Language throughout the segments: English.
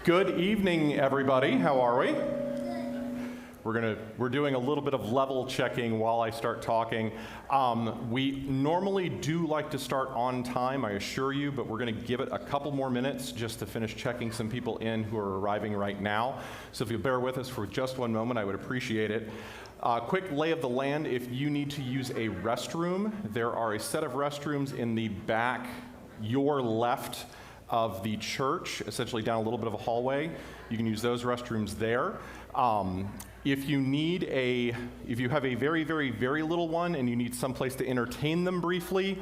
Good evening, everybody. How are we? We're doing a little bit of level checking while I start talking. We normally do like to start on time, I assure you, but we're going to give it a couple more minutes just to finish checking some people in who are arriving right now. So if you'll bear with us for just one moment, I would appreciate it. Quick lay of the land: if you need to use a restroom, there are a set of restrooms in the back, your left of the church, essentially down a little bit of a hallway. You can use those restrooms there. If you have a very, very, very little one and you need someplace to entertain them briefly,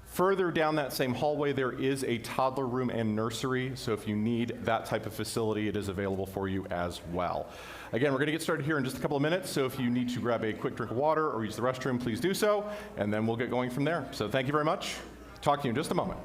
further down that same hallway there is a toddler room and nursery, so if you need that type of facility, it is available for you as well. Again, we're going to get started here in just a couple of minutes, so if you need to grab a quick drink of water or use the restroom, please do so, and then we'll get going from there. So thank you very much. Talk to you in just a moment.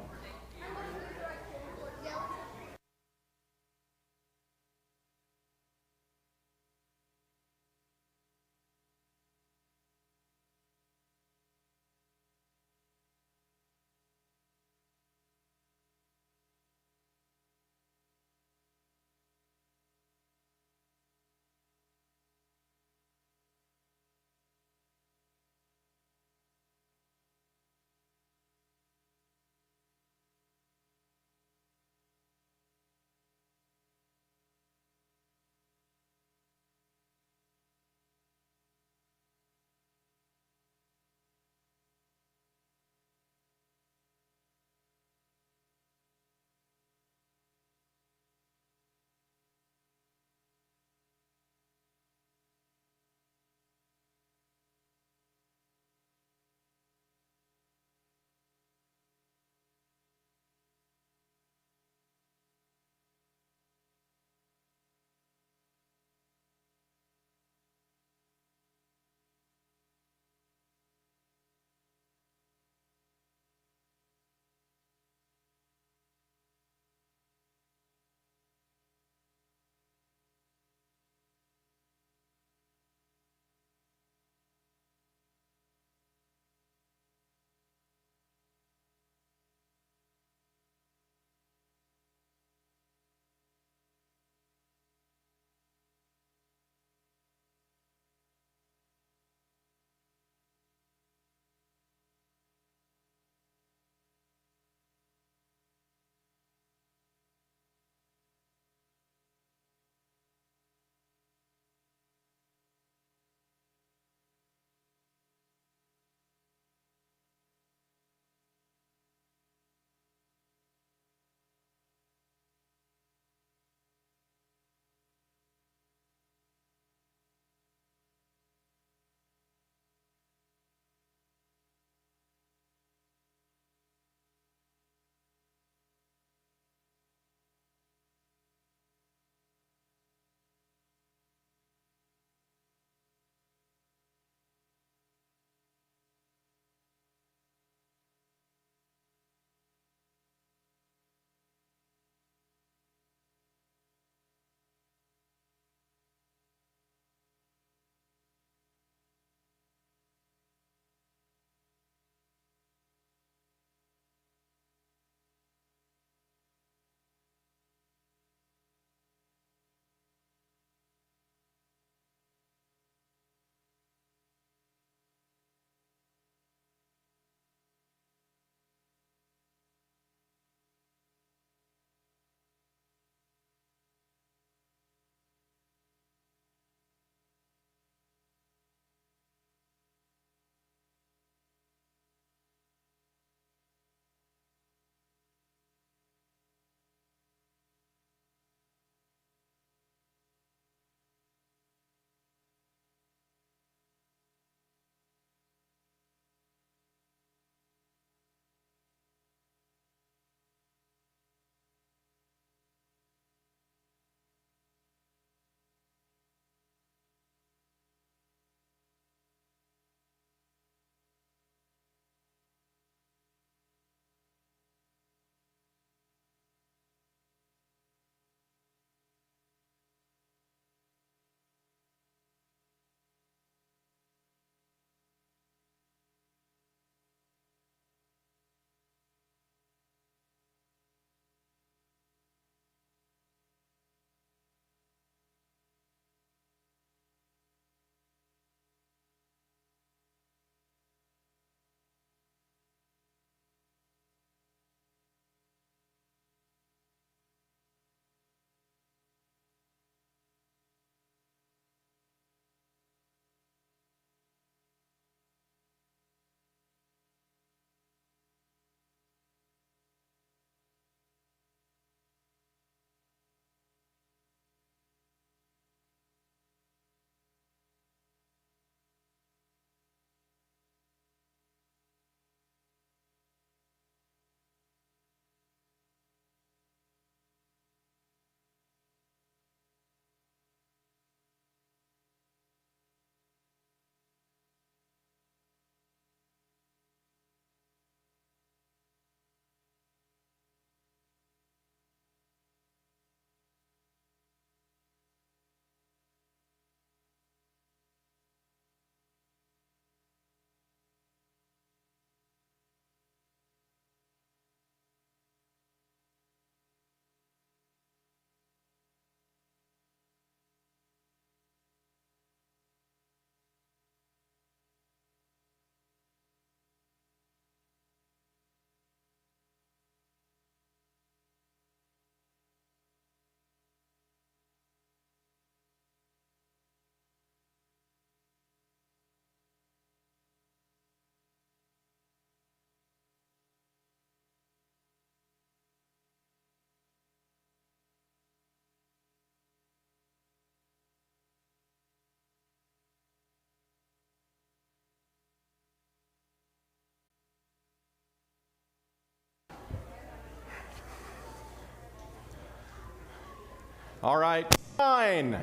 All right, 9.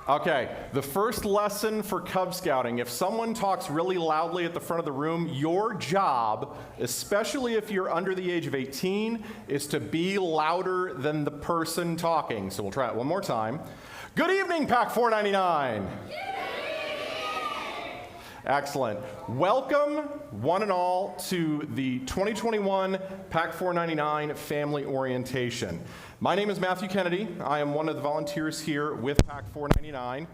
Okay, the first lesson for Cub Scouting, if someone talks really loudly at the front of the room, your job, especially if you're under the age of 18, is to be louder than the person talking. So we'll try it one more time. Good evening, Pack 499. Excellent. Welcome, one and all, to the 2021 Pack 499 Family Orientation. My name is Matthew Kennedy. I am one of the volunteers here with Pack 499,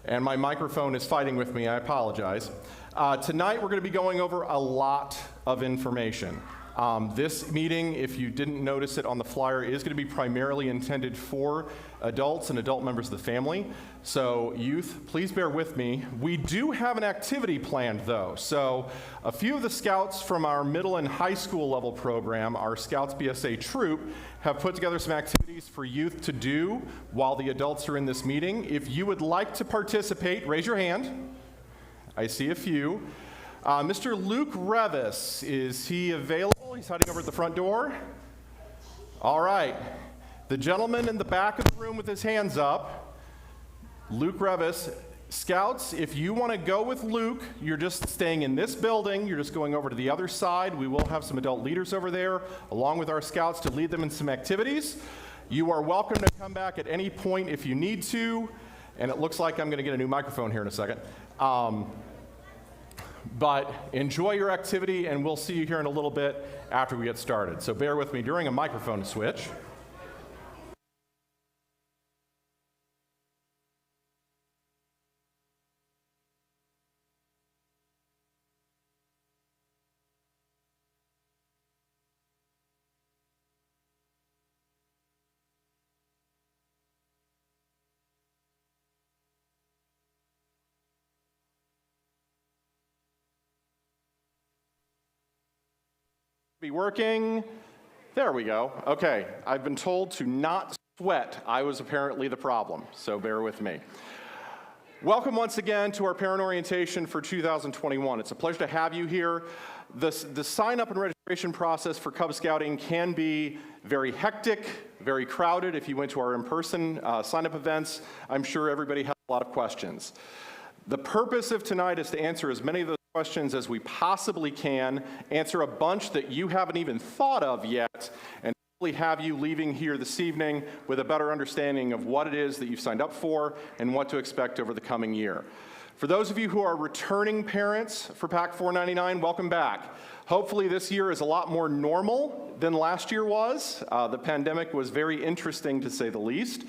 and my microphone is fighting with me. I apologize. Tonight, we're going to be going over a lot of information. This meeting, if you didn't notice it on the flyer, is going to be primarily intended for adults and adult members of the family. So youth, please bear with me. We do have an activity planned though. So a few of the scouts from our middle and high school level program, our Scouts BSA troop, have put together some activities for youth to do while the adults are in this meeting. If you would like to participate, raise your hand. I see a few. Mr. Luke Revis, is he available? He's hiding over at the front door. All right. The gentleman in the back of the room with his hands up, Luke Revis. Scouts, if you want to go with Luke, you're just staying in this building. You're just going over to the other side. We will have some adult leaders over there, along with our scouts, to lead them in some activities. You are welcome to come back at any point if you need to. And it looks like I'm going to get a new microphone here in a second. But enjoy your activity, and we'll see you here in a little bit after we get started. So bear with me during a microphone switch. Be working. There we go. Okay, I've been told to not sweat. I was apparently the problem, so bear with me. Welcome once again to our parent orientation for 2021. It's a pleasure to have you here. The sign-up and registration process for Cub Scouting can be very hectic, very crowded. If you went to our in-person sign-up events, I'm sure everybody has a lot of questions. The purpose of tonight is to answer as many of those questions as we possibly can, answer a bunch that you haven't even thought of yet, and hopefully have you leaving here this evening with a better understanding of what it is that you've signed up for and what to expect over the coming year. For those of you who are returning parents for Pack 499, welcome back. Hopefully this year is a lot more normal than last year was. The pandemic was very interesting, to say the least,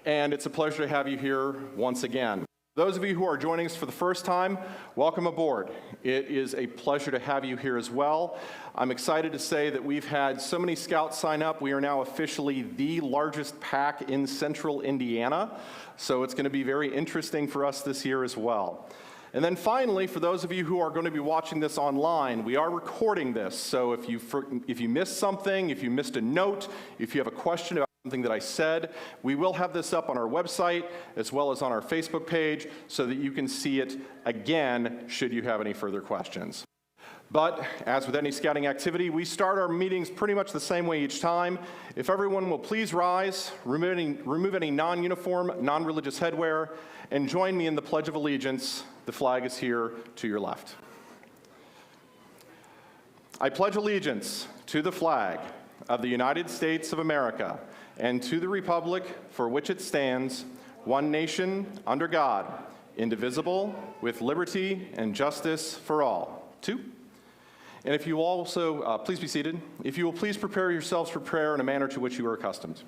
and it's a pleasure to have you here once again. Those of you who are joining us for the first time, welcome aboard. It is a pleasure to have you here as well. I'm excited to say that we've had so many scouts sign up. We are now officially the largest pack in central Indiana, so it's going to be very interesting for us this year as well. And then finally, for those of you who are going to be watching this online, we are recording this, so if you missed something, if you missed a note, if you have a question about something that I said, we will have this up on our website as well as on our Facebook page so that you can see it again should you have any further questions. But as with any scouting activity, we start our meetings pretty much the same way each time. If everyone will please rise, remove any non-uniform, non-religious headwear, and join me in the Pledge of Allegiance. The flag is here to your left. I pledge allegiance to the flag of the United States of America and to the republic for which it stands, one nation, under God, indivisible, with liberty and justice for all. 2. And if you will also, please be seated. If you will please prepare yourselves for prayer in a manner to which you are accustomed.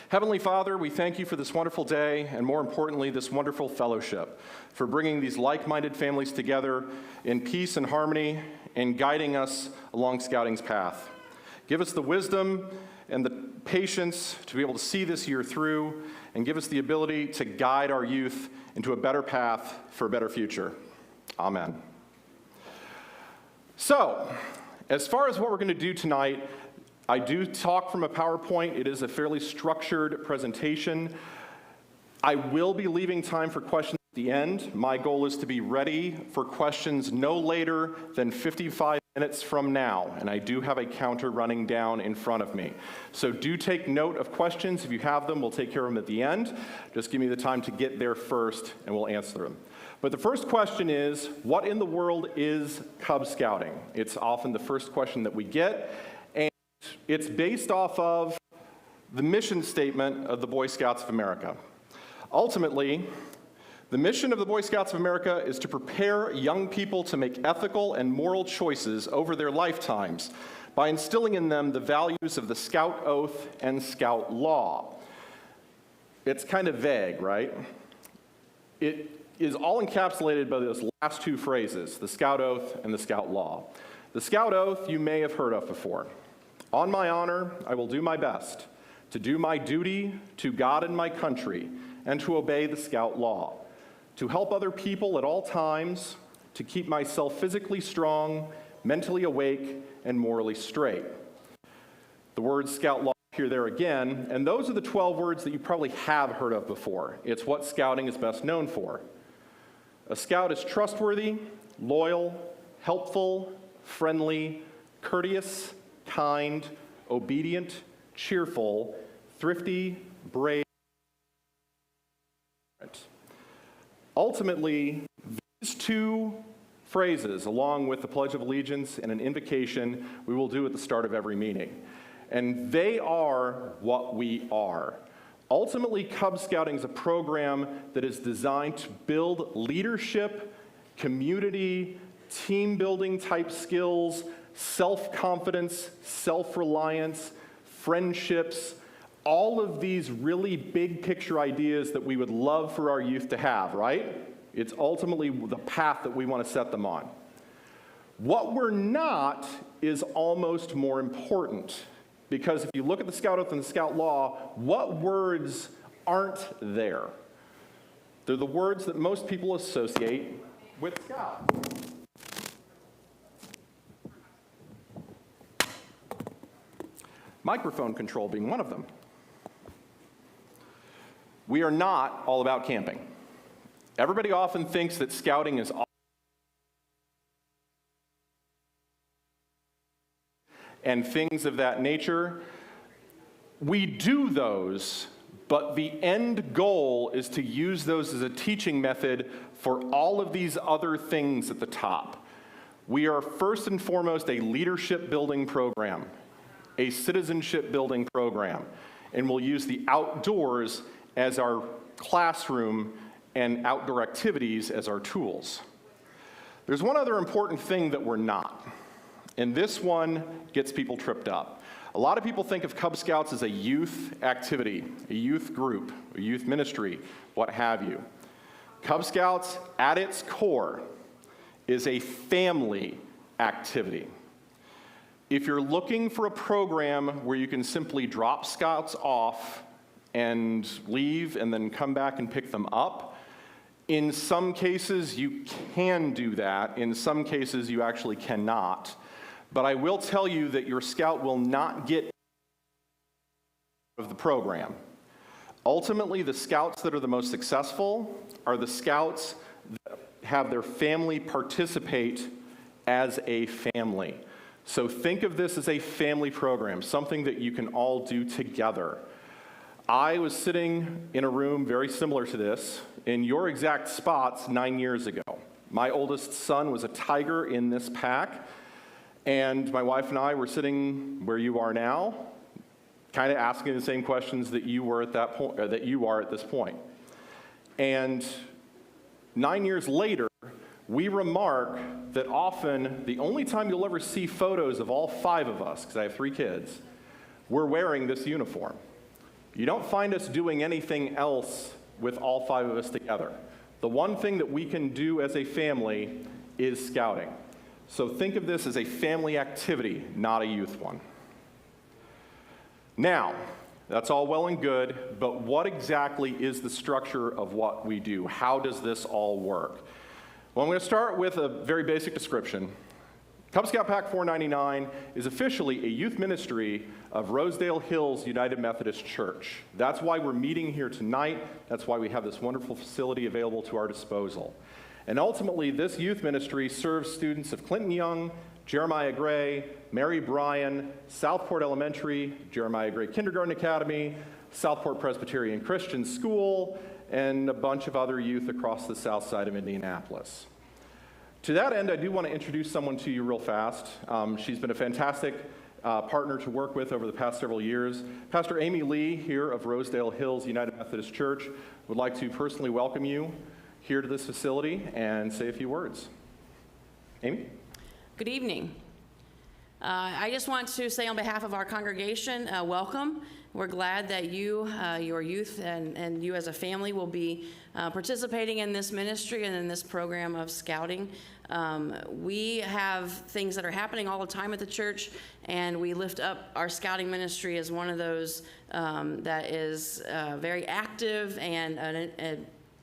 Heavenly Father, we thank you for this wonderful day, and more importantly, this wonderful fellowship, for bringing these like-minded families together in peace and harmony and guiding us along scouting's path. Give us the wisdom and the patience to be able to see this year through, and give us the ability to guide our youth into a better path for a better future. Amen. So, as far as what we're going to do tonight, I do talk from a PowerPoint. It is a fairly structured presentation. I will be leaving time for questions at the end. My goal is to be ready for questions no later than 55 minutes from now, and I do have a counter running down in front of me. So do take note of questions. If you have them, we'll take care of them at the end. Just give me the time to get there first, and we'll answer them. But the first question is, what in the world is Cub Scouting? It's often the first question that we get, and it's based off of the mission statement of the Boy Scouts of America. Ultimately, the mission of the Boy Scouts of America is to prepare young people to make ethical and moral choices over their lifetimes by instilling in them the values of the Scout Oath and Scout Law. It's kind of vague, right? It is all encapsulated by those last two phrases, the Scout Oath and the Scout Law. The Scout Oath you may have heard of before. On my honor, I will do my best to do my duty to God and my country and to obey the Scout Law, to help other people at all times, to keep myself physically strong, mentally awake, and morally straight. The word Scout Law appear there again, and those are the 12 words that you probably have heard of before. It's what scouting is best known for. A scout is trustworthy, loyal, helpful, friendly, courteous, kind, obedient, cheerful, thrifty, brave. Ultimately, these two phrases, along with the Pledge of Allegiance and an invocation, we will do at the start of every meeting. And they are what we are. Ultimately, Cub Scouting is a program that is designed to build leadership, community, team building type skills, self-confidence, self-reliance, friendships, all of these really big picture ideas that we would love for our youth to have, right? It's ultimately the path that we want to set them on. What we're not is almost more important, because if you look at the Scout Oath and the Scout Law, what words aren't there? They're the words that most people associate with Scout. Microphone control being one of them. We are not all about camping. Everybody often thinks that scouting is all and things of that nature. We do those, but the end goal is to use those as a teaching method for all of these other things at the top. We are first and foremost a leadership building program, a citizenship building program, and we'll use the outdoors as our classroom and outdoor activities as our tools. There's one other important thing that we're not, and this one gets people tripped up. A lot of people think of Cub Scouts as a youth activity, a youth group, a youth ministry, what have you. Cub Scouts, at its core, is a family activity. If you're looking for a program where you can simply drop scouts off and leave and then come back and pick them up, in some cases you can do that. In some cases you actually cannot. But I will tell you that your scout will not get out of the program. Ultimately, the scouts that are the most successful are the scouts that have their family participate as a family. So think of this as a family program, something that you can all do together. I was sitting in a room very similar to this in your exact spots 9 years ago. My oldest son was a tiger in this pack, and my wife and I were sitting where you are now, kind of asking the same questions that you were at that point, that you are at this point. And 9 years later, we remark that often the only time you'll ever see photos of all 5 of us, because I have 3 kids, we're wearing this uniform. You don't find us doing anything else with all 5 of us together. The one thing that we can do as a family is scouting. So think of this as a family activity, not a youth one. Now, that's all well and good, but what exactly is the structure of what we do? How does this all work? Well, I'm going to start with a very basic description. Cub Scout Pack 499 is officially a youth ministry of Rosedale Hills United Methodist Church. That's why we're meeting here tonight. That's why we have this wonderful facility available to our disposal. And ultimately, this youth ministry serves students of Clinton Young, Jeremiah Gray, Mary Bryan, Southport Elementary, Jeremiah Gray Kindergarten Academy, Southport Presbyterian Christian School, and a bunch of other youth across the south side of Indianapolis. To that end, I do want to introduce someone to you real fast. She's been a fantastic partner to work with over the past several years. Pastor Amy Lee here of Rosedale Hills United Methodist Church would like to personally welcome you here to this facility and say a few words. Amy? Good evening. I just want to say on behalf of our congregation, welcome. We're glad that you, your youth, and you as a family will be participating in this ministry and in this program of scouting. We have things that are happening all the time at the church, and we lift up our scouting ministry as one of those that is very active and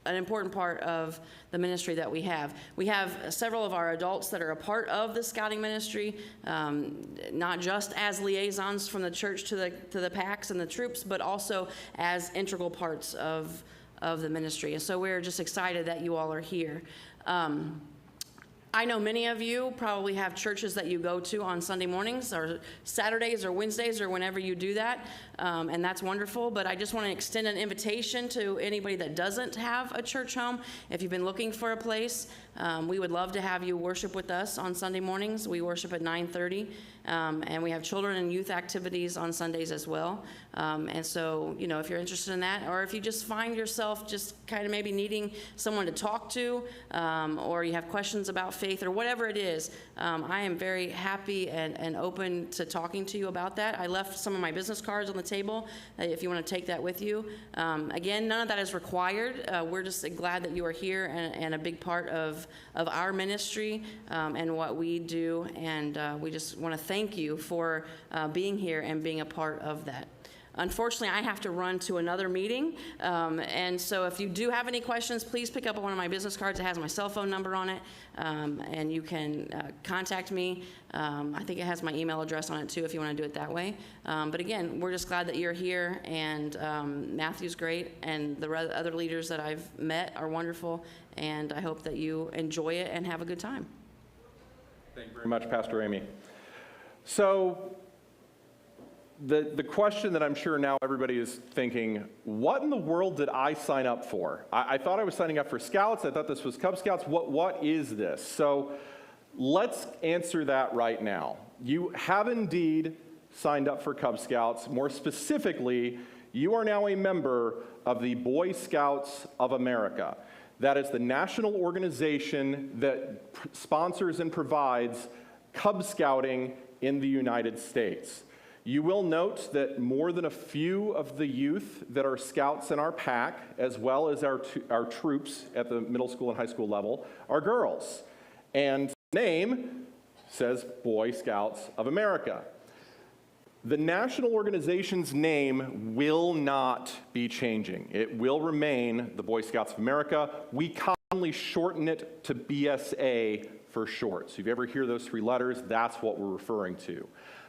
an important part of the ministry that we have. We have several of our adults that are a part of the scouting ministry, not just as liaisons from the church to the packs and the troops, but also as integral parts of the ministry. And so we're just excited that you all are here. I know many of you probably have churches that you go to on Sunday mornings or Saturdays or Wednesdays or whenever you do that, and that's wonderful. But I just want to extend an invitation to anybody that doesn't have a church home. If you've been looking for a place, we would love to have you worship with us on Sunday mornings. We worship at 9:30, and we have children and youth activities on Sundays as well. And so, you know, if you're interested in that, or if you just find yourself just kind of maybe needing someone to talk to, or you have questions about faith or whatever it is, I am very happy and open to talking to you about that. I left some of my business cards on the table if you want to take that with you. Again, none of that is required. We're just glad that you are here and a big part of our ministry and what we do, and we just want to thank you for being here and being a part of that. Unfortunately, I have to run to another meeting, and so if you do have any questions, please pick up one of my business cards. It has my cell phone number on it, and you can contact me. I think it has my email address on it too if you want to do it that way. But again, we're just glad that you're here, and Matthew's great, and the other leaders that I've met are wonderful, and I hope that you enjoy it and have a good time. Thank you very much, Pastor Amy. So, the question that I'm sure now everybody is thinking, what in the world did I sign up for? I thought I was signing up for Scouts. I thought this was Cub Scouts. What is this? So let's answer that right now. You have indeed signed up for Cub Scouts. More specifically, you are now a member of the Boy Scouts of America. That is the national organization that sponsors and provides Cub Scouting in the United States. You will note that more than a few of the youth that are scouts in our pack, as well as our troops at the middle school and high school level, are girls. And the name says Boy Scouts of America. The national organization's name will not be changing. It will remain the Boy Scouts of America. We commonly shorten it to BSA for short. So if you ever hear those three letters, that's what we're referring to.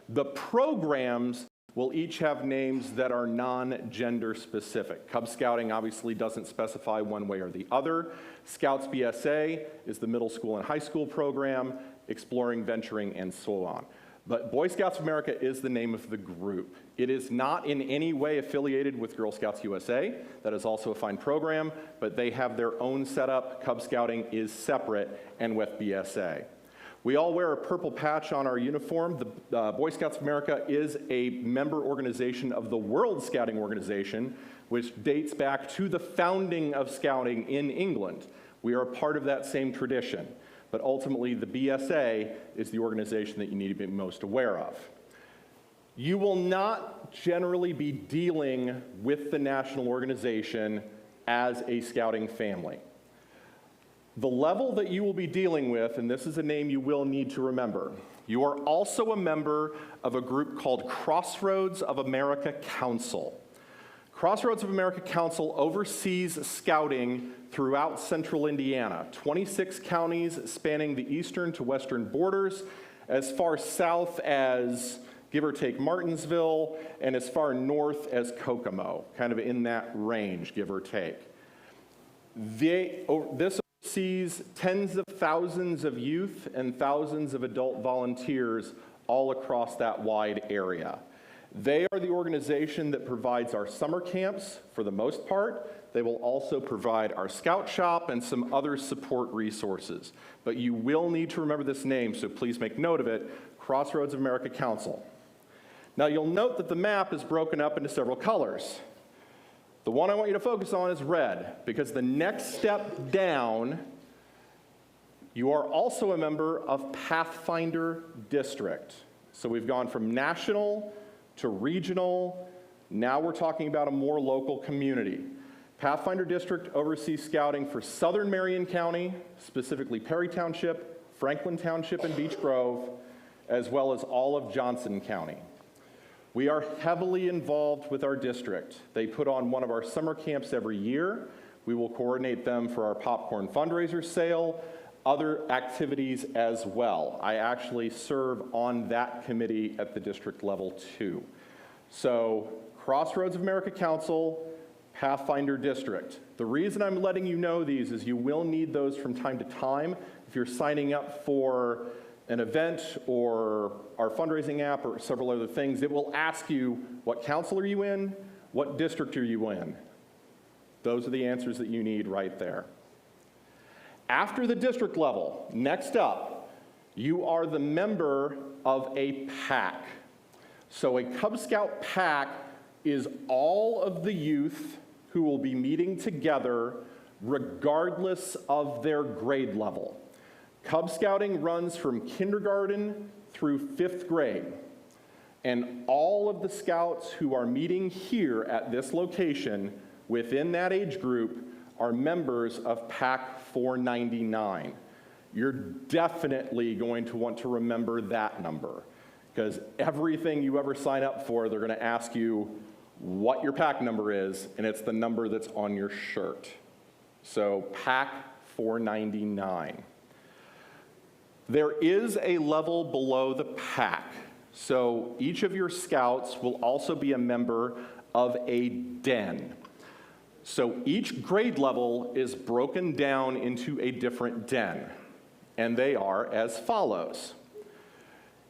The programs will each have names that are non-gender specific. Cub Scouting obviously doesn't specify one way or the other. Scouts BSA is the middle school and high school program, Exploring, Venturing, and so on. But Boy Scouts of America is the name of the group. It is not in any way affiliated with Girl Scouts USA. That is also a fine program, but they have their own setup. Cub Scouting is separate and with BSA. We all wear a purple patch on our uniform. The Boy Scouts of America is a member organization of the World Scouting Organization, which dates back to the founding of scouting in England. We are a part of that same tradition. But ultimately, the BSA is the organization that you need to be most aware of. You will not generally be dealing with the national organization as a scouting family. The level that you will be dealing with, and this is a name you will need to remember, you are also a member of a group called Crossroads of America Council. Crossroads of America Council oversees scouting throughout central Indiana, 26 counties spanning the eastern to western borders, as far south as, give or take, Martinsville, and as far north as Kokomo, kind of in that range, give or take. This oversees oversees tens of thousands of youth and thousands of adult volunteers all across that wide area. They are the organization that provides our summer camps for the most part. They will also provide our scout shop and some other support resources. But you will need to remember this name, so please make note of it, Crossroads of America Council. Now you'll note that the map is broken up into several colors. The one I want you to focus on is red, because the next step down, you are also a member of Pathfinder District. So we've gone from national to regional. Now we're talking about a more local community. Pathfinder District oversees scouting for southern Marion County, specifically Perry Township, Franklin Township, and Beech Grove, as well as all of Johnson County. We are heavily involved with our district. They put on one of our summer camps every year. We will coordinate them for our popcorn fundraiser sale, other activities as well. I actually serve on that committee at the district level too. So Crossroads of America Council, Pathfinder District. The reason I'm letting you know these is you will need those from time to time. If you're signing up for an event or our fundraising app or several other things, it will ask you, what council are you in? What district are you in? Those are the answers that you need right there. After the district level, next up, you are the member of a pack. So a Cub Scout pack is all of the youth who will be meeting together regardless of their grade level. Cub Scouting runs from kindergarten through 5th grade. And all of the scouts who are meeting here at this location within that age group are members of Pack 499. You're definitely going to want to remember that number, because everything you ever sign up for, they're going to ask you what your pack number is, and it's the number that's on your shirt. So Pack 499. There is a level below the pack. So each of your scouts will also be a member of a den. So each grade level is broken down into a different den, and they are as follows.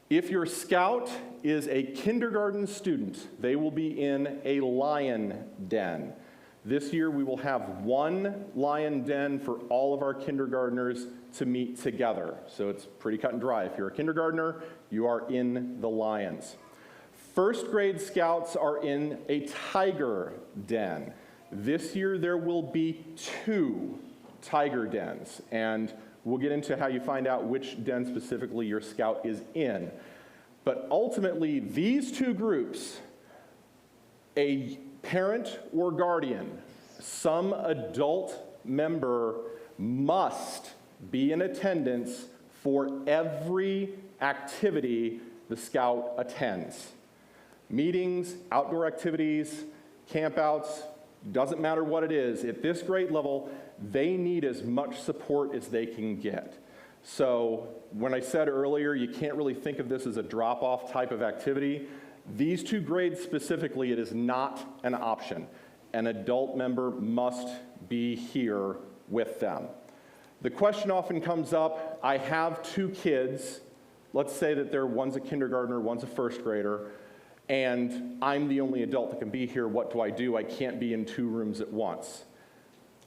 If your scout is a kindergarten student, they will be in a lion den. This year we will have one lion den for all of our kindergartners to meet together. So it's pretty cut and dry. If you're a kindergartner, you are in the lions. First grade scouts are in a tiger den. This year there will be 2 tiger dens, and we'll get into how you find out which den specifically your scout is in. But ultimately, these 2 groups, a parent or guardian, some adult member must be in attendance for every activity the scout attends. Meetings, outdoor activities, campouts, doesn't matter what it is. At this grade level, they need as much support as they can get. So when I said earlier, you can't really think of this as a drop-off type of activity. These 2 grades specifically, it is not an option. An adult member must be here with them. The question often comes up, I have 2 kids, let's say that one's a kindergartner, one's a first grader, and I'm the only adult that can be here. What do? I can't be in 2 rooms at once.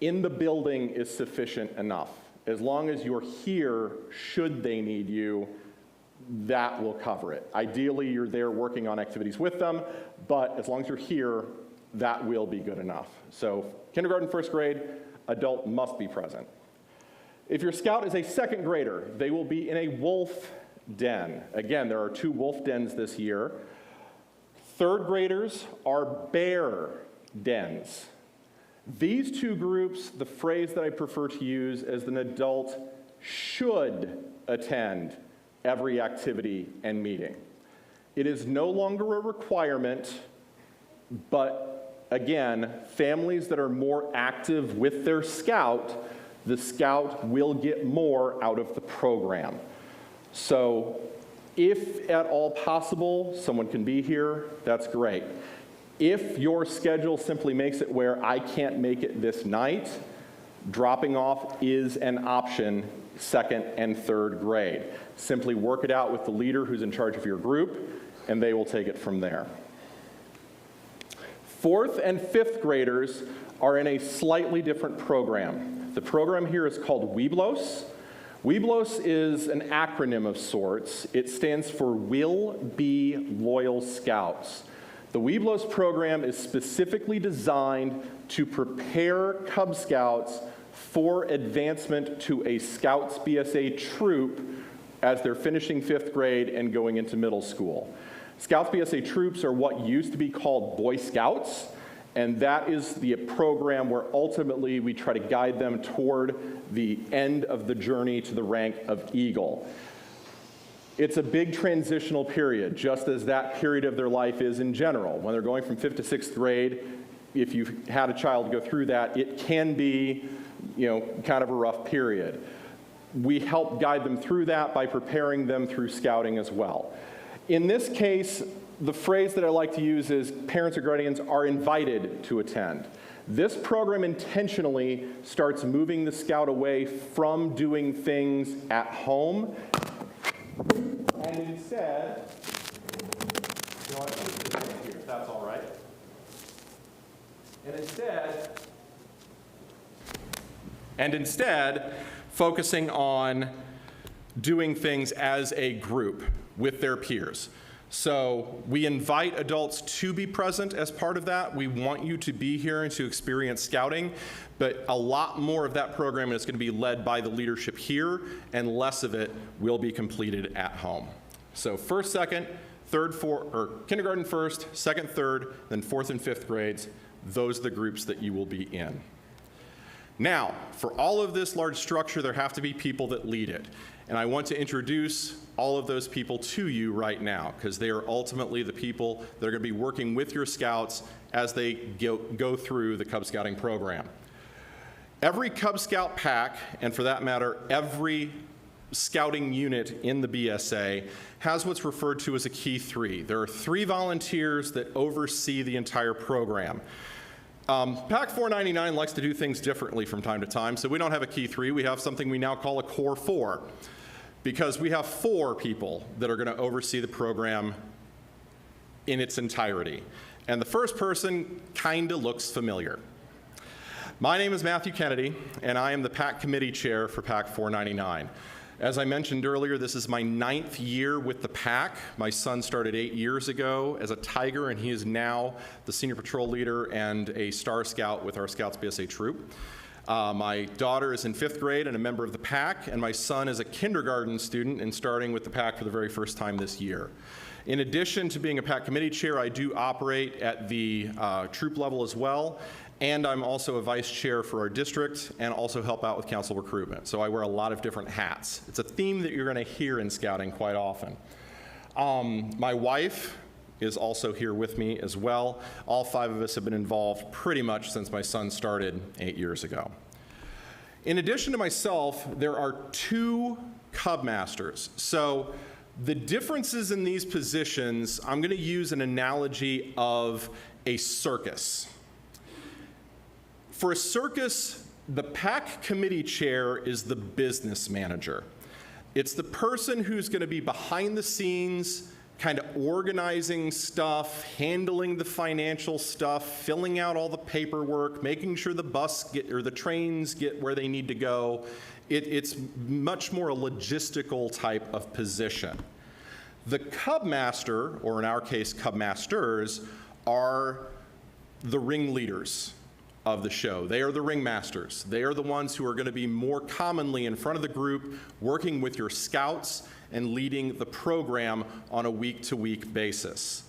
In the building is sufficient enough. As long as you're here, should they need you, that will cover it. Ideally, you're there working on activities with them, but as long as you're here, that will be good enough. So kindergarten, first grade, adult must be present. If your scout is a second grader, they will be in a wolf den. Again, there are 2 wolf dens this year. Third graders are bear dens. These 2 groups, the phrase that I prefer to use is an adult should attend every activity and meeting. It is no longer a requirement, but again, families that are more active with their scout, the scout will get more out of the program. So if at all possible, someone can be here, that's great. If your schedule simply makes it where I can't make it this night, Dropping off is an option second and third grade. Simply work it out with the leader who's in charge of your group, and they will take it from there. Fourth and fifth graders are in a slightly different program. The program here is called WEBLOS. WEBLOS is an acronym of sorts. It stands for Will Be Loyal Scouts. The WEBLOS program is specifically designed to prepare Cub Scouts for advancement to a Scouts BSA troop as they're finishing fifth grade and going into middle school. Scouts BSA troops are what used to be called Boy Scouts, and that is the program where ultimately we try to guide them toward the end of the journey to the rank of Eagle. It's a big transitional period, just as that period of their life is in general. When they're going from fifth to sixth grade, if you've had a child go through that, it can be, kind of a rough period. We help guide them through that by preparing them through scouting as well. In this case, the phrase that I like to use is parents or guardians are invited to attend. This program intentionally starts moving the scout away from doing things at home, and instead, if that's all right, and instead focusing on doing things as a group with their peers. So we invite adults to be present as part of that. We want you to be here and to experience scouting, but a lot more of that program is going to be led by the leadership here, and less of it will be completed at home. So first, second, third, fourth, or kindergarten first, second, third, then fourth and fifth grades, those are the groups that you will be in. Now, for all of this large structure, there have to be people that lead it. And I want to introduce all of those people to you right now, because they are ultimately the people that are going to be working with your scouts as they go through the Cub Scouting program. Every Cub Scout pack, and for that matter, every scouting unit in the BSA, has what's referred to as a Key 3. There are 3 volunteers that oversee the entire program. Pack 499 likes to do things differently from time to time, so we don't have a Key 3. We have something we now call a Core 4, because we have 4 people that are going to oversee the program in its entirety. And the first person kind of looks familiar. My name is Matthew Kennedy, and I am the Pack Committee Chair for Pack 499. As I mentioned earlier, this is my 9th year with the pack. My son started 8 years ago as a Tiger, and he is now the senior patrol leader and a Star Scout with our Scouts BSA troop. My daughter is in 5th grade and a member of the pack, and my son is a kindergarten student and starting with the pack for the very first time this year. In addition to being a pack committee chair, I do operate at the troop level as well, and I'm also a vice chair for our district and also help out with council recruitment. So I wear a lot of different hats. It's a theme that you're going to hear in scouting quite often. My wife is also here with me as well. All 5 of us have been involved pretty much since my son started 8 years ago. In addition to myself, there are 2 Cub Masters. So the differences in these positions, I'm going to use an analogy of a circus. For a circus, the pack committee chair is the business manager. It's the person who's going to be behind the scenes, kind of organizing stuff, handling the financial stuff, filling out all the paperwork, making sure the the trains get where they need to go. It's much more a logistical type of position. The Cub Master, or in our case, Cub Masters, are the ringleaders of the show. They are the ringmasters. They are the ones who are going to be more commonly in front of the group, working with your scouts and leading the program on a week-to-week basis.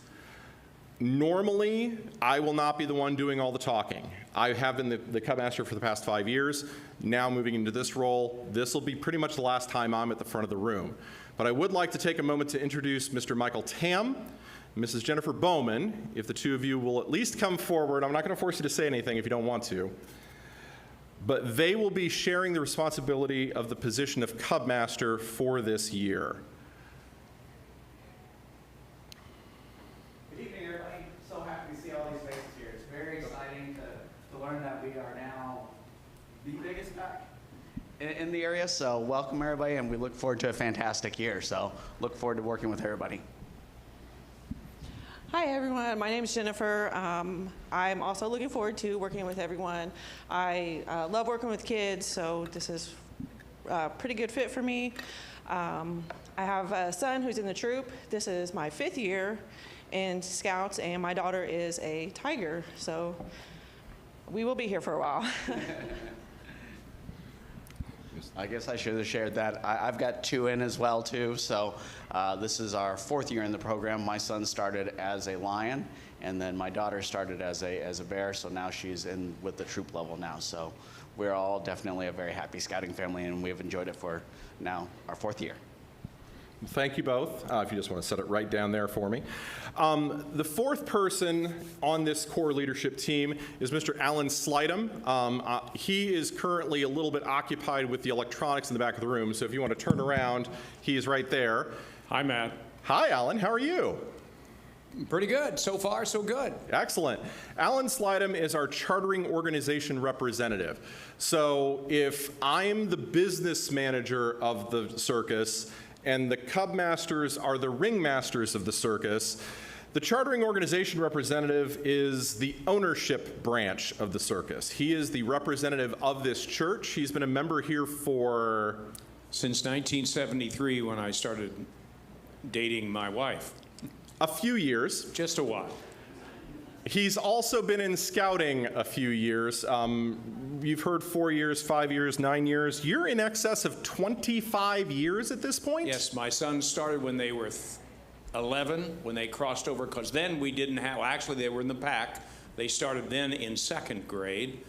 Normally, I will not be the one doing all the talking. I have been the Cub Master for the past 5 years. Now moving into this role, this will be pretty much the last time I'm at the front of the room. But I would like to take a moment to introduce Mr. Michael Tam, Mrs. Jennifer Bowman, if the 2 of you will at least come forward. I'm not going to force you to say anything if you don't want to. But they will be sharing the responsibility of the position of Cub Master for this year. Good evening, everybody. So happy to see all these faces here. It's very exciting to learn that we are now the biggest in the area. So welcome everybody, and we look forward to a fantastic year. So look forward to working with everybody. Hi everyone, my name is Jennifer. I'm also looking forward to working with everyone. I love working with kids, so this is a pretty good fit for me. I have a son who's in the troop. This is my 5th year in Scouts, and my daughter is a Tiger, so we will be here for a while. I guess I should have shared that. I've got 2 in as well too. So this is our 4th year in the program. My son started as a lion, and then my daughter started as a bear. So now she's in with the troop level now. So we're all definitely a very happy scouting family, and we've enjoyed it for now our 4th year. Thank you both. If you just want to set it right down there for me. The 4th person on this core leadership team is Mr. Alan Slidham. He is currently a little bit occupied with the electronics in the back of the room, so if you want to turn around, he is right there. Hi, Matt. Hi, Alan. How are you? Pretty good. So far, so good. Excellent. Alan Slidham is our chartering organization representative. So if I'm the business manager of the circus, and the Cub Masters are the ringmasters of the circus, the chartering organization representative is the ownership branch of the circus. He is the representative of this church. He's been a member here for... Since 1973, when I started dating my wife. a few years. Just a while. He's also been in scouting a few years. You've heard 4 years, 5 years, 9 years. You're in excess of 25 years at this point? Yes, my sons started when they were 11, when they crossed over, because then we didn't have, well, actually they were in the pack. They started then in 2nd grade.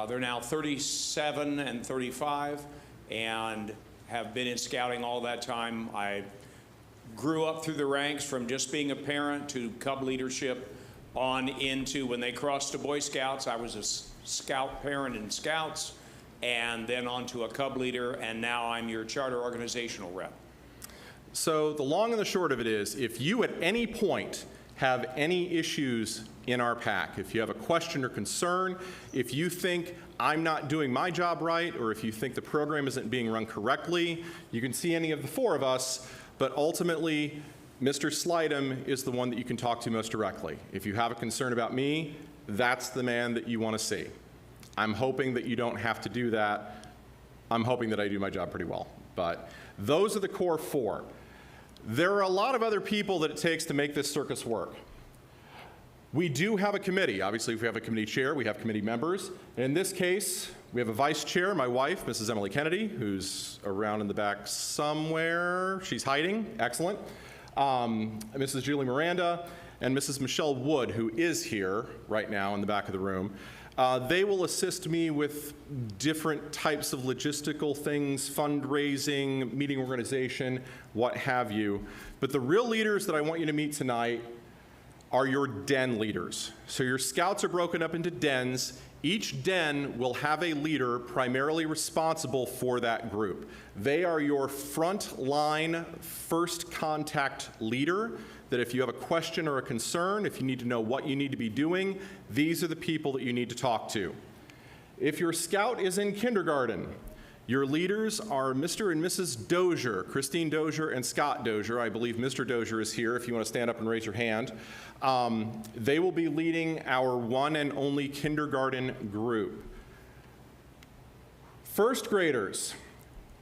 They're now 37 and 35 and have been in scouting all that time. I grew up through the ranks from just being a parent to Cub leadership on into when they crossed to Boy Scouts. I was a scout parent in Scouts, and then on to a Cub leader, and now I'm your charter organizational rep. So the long and the short of it is, if you at any point have any issues in our pack, if you have a question or concern, if you think I'm not doing my job right, or if you think the program isn't being run correctly, you can see any of the 4 of us, but ultimately, Mr. Slidham is the one that you can talk to most directly. If you have a concern about me, that's the man that you want to see. I'm hoping that you don't have to do that. I'm hoping that I do my job pretty well. But those are the core 4. There are a lot of other people that it takes to make this circus work. We do have a committee. Obviously, if we have a committee chair, we have committee members. And in this case, we have a vice chair, my wife, Mrs. Emily Kennedy, who's around in the back somewhere. She's hiding. Excellent. Mrs. Julie Miranda, and Mrs. Michelle Wood, who is here right now in the back of the room. They will assist me with different types of logistical things, fundraising, meeting organization, what have you. But the real leaders that I want you to meet tonight are your den leaders. So your scouts are broken up into dens. Each den will have a leader primarily responsible for that group. They are your front line, first contact leader, that if you have a question or a concern, if you need to know what you need to be doing, these are the people that you need to talk to. If your scout is in kindergarten, your leaders are Mr. and Mrs. Dozier, Christine Dozier and Scott Dozier. I believe Mr. Dozier is here if you want to stand up and raise your hand. They will be leading our one and only kindergarten group. First graders,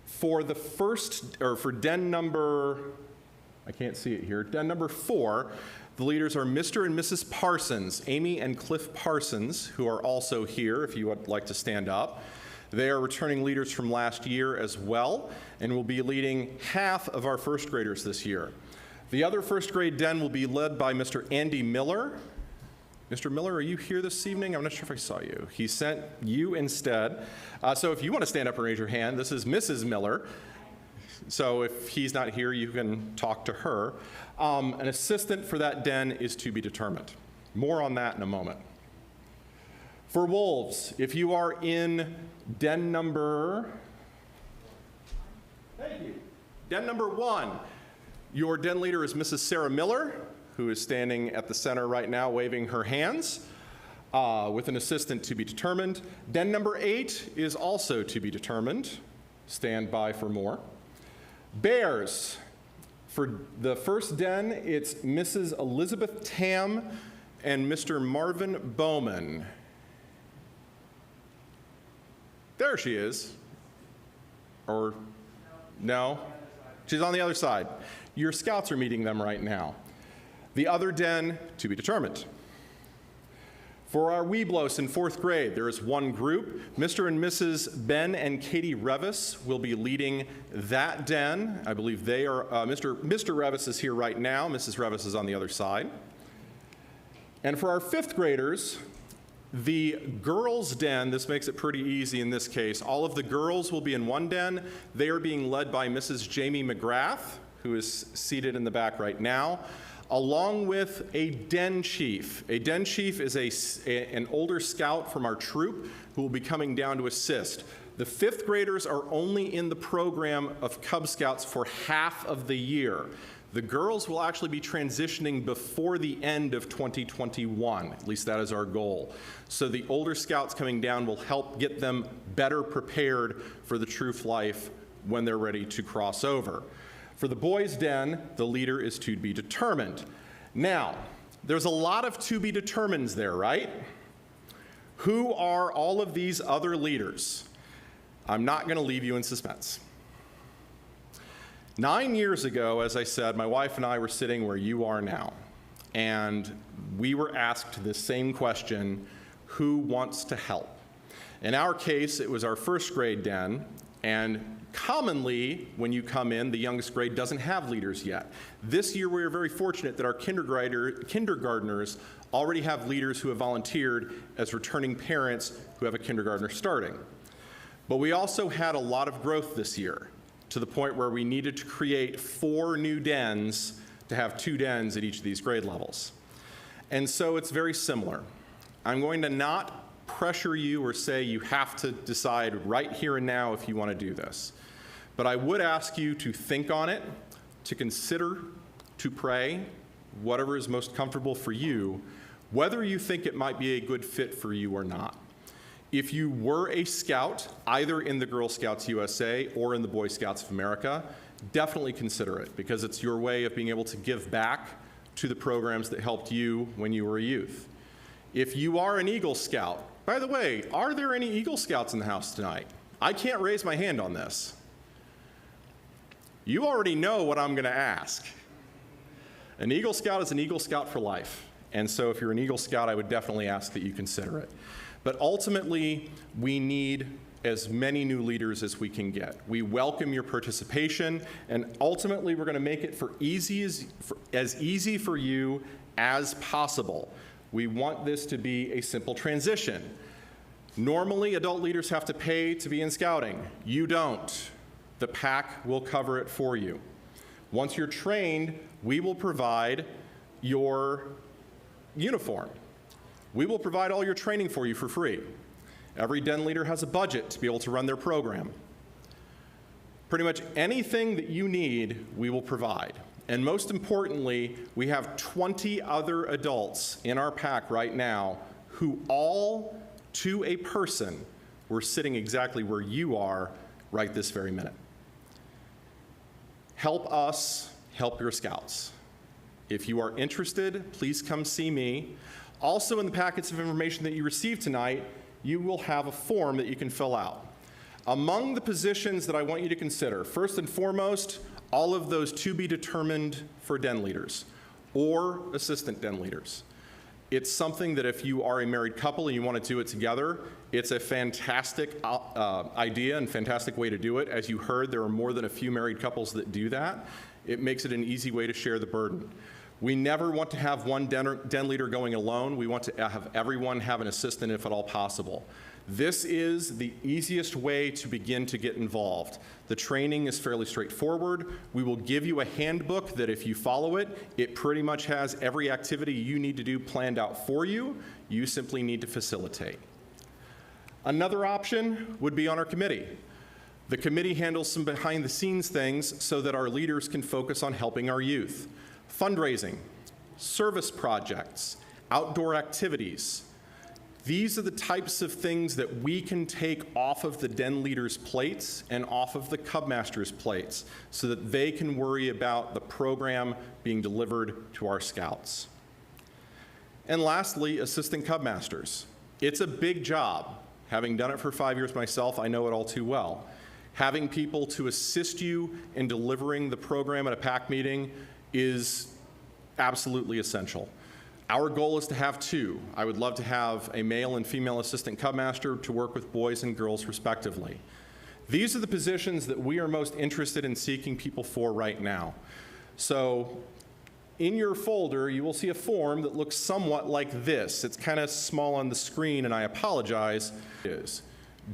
for den number, I can't see it here, den number 4, the leaders are Mr. and Mrs. Parsons, Amy and Cliff Parsons, who are also here if you would like to stand up. They are returning leaders from last year as well, and will be leading half of our first graders this year. The other first grade den will be led by Mr. Andy Miller. Mr. Miller, are you here this evening? I'm not sure if I saw you. He sent you instead. So if you want to stand up and raise your hand, this is Mrs. Miller. So if he's not here, you can talk to her. An assistant for that den is to be determined. More on that in a moment. For wolves, if you are in den number, thank you, den number 1, your den leader is Mrs. Sarah Miller, who is standing at the center right now waving her hands, with an assistant to be determined. Den number 8 is also to be determined. stand by for more. Bears. For the first den, it's Mrs. Elizabeth Tam and Mr. Marvin Bowman. There she is. Or, no? She's on the other side. Your scouts are meeting them right now. The other den, to be determined. For our Weeblos in 4th grade, there is one group. Mr. and Mrs. Ben and Katie Revis will be leading that den. I believe they are, Mr. Revis is here right now. Mrs. Revis is on the other side. And for our 5th graders, the girls' den, this makes it pretty easy in this case. All of the girls will be in one den. They are being led by Mrs. Jamie McGrath, who is seated in the back right now, along with a den chief. A den chief is an older scout from our troop who will be coming down to assist. The 5th graders are only in the program of Cub Scouts for half of the year. The girls will actually be transitioning before the end of 2021. At least that is our goal. So the older scouts coming down will help get them better prepared for the troop life when they're ready to cross over. For the boys' den, the leader is to be determined. Now, there's a lot of to be determineds there, right? Who are all of these other leaders? I'm not going to leave you in suspense. 9 years ago, as I said, my wife and I were sitting where you are now, and we were asked the same question, who wants to help? In our case, it was our 1st grade den, and commonly, when you come in, the youngest grade doesn't have leaders yet. This year, we are very fortunate that our kindergartners already have leaders who have volunteered as returning parents who have a kindergartner starting. But we also had a lot of growth this year, to the point where we needed to create 4 new dens to have 2 dens at each of these grade levels. And so it's very similar. I'm going to not pressure you or say you have to decide right here and now if you want to do this. But I would ask you to think on it, to consider, to pray, whatever is most comfortable for you, whether you think it might be a good fit for you or not. If you were a scout, either in the Girl Scouts USA or in the Boy Scouts of America, definitely consider it, because it's your way of being able to give back to the programs that helped you when you were a youth. If you are an Eagle Scout, by the way, are there any Eagle Scouts in the house tonight? I can't raise my hand on this. You already know what I'm going to ask. An Eagle Scout is an Eagle Scout for life. And so if you're an Eagle Scout, I would definitely ask that you consider it. But ultimately, we need as many new leaders as we can get. We welcome your participation, and ultimately, we're going to make it as easy for you as possible. We want this to be a simple transition. Normally, adult leaders have to pay to be in scouting. You don't. The pack will cover it for you. Once you're trained, we will provide your uniform. We will provide all your training for you for free. Every den leader has a budget to be able to run their program. Pretty much anything that you need, we will provide. And most importantly, we have 20 other adults in our pack right now who all, to a person, were sitting exactly where you are right this very minute. Help us help your scouts. If you are interested, please come see me. Also in the packets of information that you received tonight, you will have a form that you can fill out. Among the positions that I want you to consider, first and foremost, all of those to be determined for den leaders or assistant den leaders. It's something that if you are a married couple and you want to do it together, it's a fantastic idea and fantastic way to do it. As you heard, there are more than a few married couples that do that. It makes it an easy way to share the burden. We never want to have one den leader going alone. We want to have everyone have an assistant if at all possible. This is the easiest way to begin to get involved. The training is fairly straightforward. We will give you a handbook that if you follow it, it pretty much has every activity you need to do planned out for you. You simply need to facilitate. Another option would be on our committee. The committee handles some behind the scenes things so that our leaders can focus on helping our youth. Fundraising, service projects, outdoor activities. These are the types of things that we can take off of the den leaders' plates and off of the Cub Masters' plates so that they can worry about the program being delivered to our scouts. And lastly, assistant Cub Masters. It's a big job. Having done it for 5 years myself, I know it all too well. Having people to assist you in delivering the program at a PAC meeting is absolutely essential. Our goal is to have 2. I would love to have a male and female assistant Cub Master to work with boys and girls respectively. These are the positions that we are most interested in seeking people for right now. So in your folder, you will see a form that looks somewhat like this. It's kind of small on the screen, and I apologize.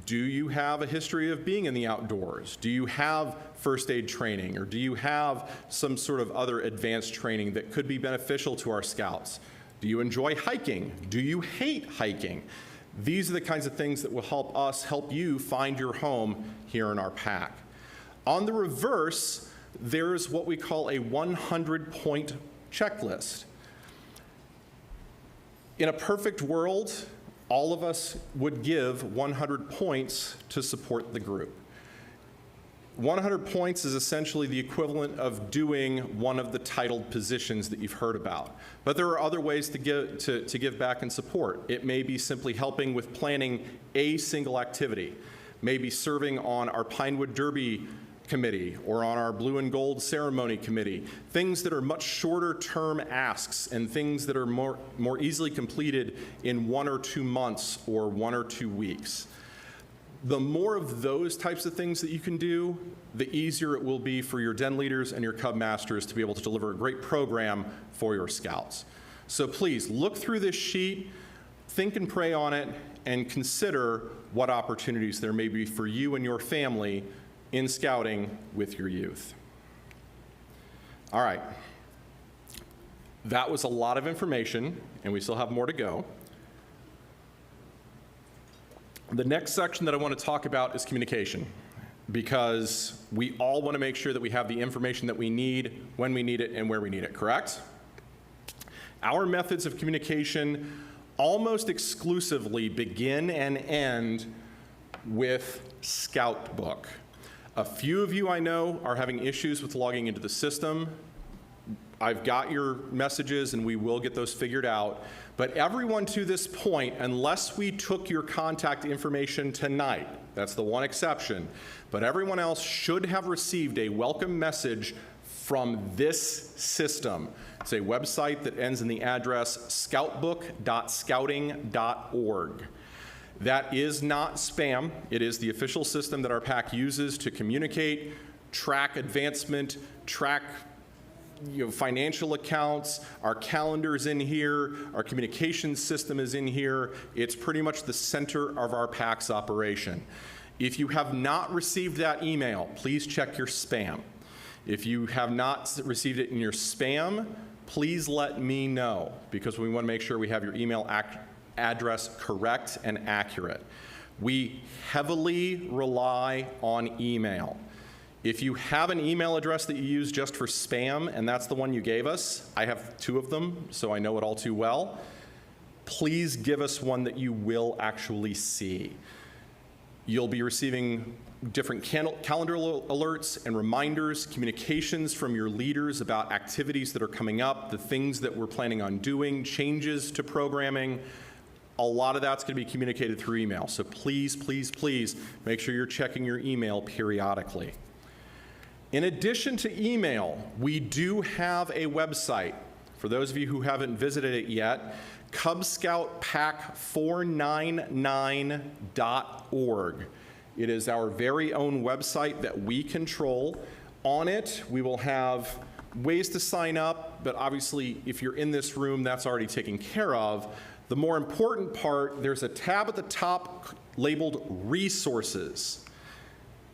Do you have a history of being in the outdoors? Do you have first aid training, or do you have some sort of other advanced training that could be beneficial to our scouts? Do you enjoy hiking? Do you hate hiking? These are the kinds of things that will help us help you find your home here in our PAC. On the reverse, there's what we call a 100-point checklist. In a perfect world, all of us would give 100 points to support the group. 100 points is essentially the equivalent of doing one of the titled positions that you've heard about. But there are other ways to give back and support. It may be simply helping with planning a single activity, maybe serving on our Pinewood Derby committee or on our Blue and Gold ceremony committee, things that are much shorter term asks and things that are more easily completed in 1 or 2 months or 1 or 2 weeks. The more of those types of things that you can do, the easier it will be for your den leaders and your Cub Masters to be able to deliver a great program for your scouts. So please look through this sheet, think and pray on it, and consider what opportunities there may be for you and your family in scouting with your youth. All right. That was a lot of information, and we still have more to go. The next section that I want to talk about is communication, because we all want to make sure that we have the information that we need, when we need it, and where we need it, correct? Our methods of communication almost exclusively begin and end with Scout Book. A few of you I know are having issues with logging into the system. I've got your messages and we will get those figured out. But everyone to this point, unless we took your contact information tonight, that's the one exception, but everyone else should have received a welcome message from this system. It's a website that ends in the address scoutbook.scouting.org. That is not spam. It is the official system that our PAC uses to communicate, track advancement, track financial accounts. Our calendar's in here. Our communications system is in here. It's pretty much the center of our PAC's operation. If you have not received that email, please check your spam. If you have not received it in your spam, please let me know, because we want to make sure we have your email address correct and accurate. We heavily rely on email. If you have an email address that you use just for spam, and that's the one you gave us, I have 2 of them, so I know it all too well, please give us one that you will actually see. You'll be receiving different calendar alerts and reminders, communications from your leaders about activities that are coming up, the things that we're planning on doing, changes to programming. A lot of that's going to be communicated through email, so please, please, please make sure you're checking your email periodically. In addition to email, we do have a website. For those of you who haven't visited it yet, Cub Scout Pack 499.org. It is our very own website that we control. On it, we will have ways to sign up, but obviously, if you're in this room, that's already taken care of. The more important part, there's a tab at the top labeled Resources.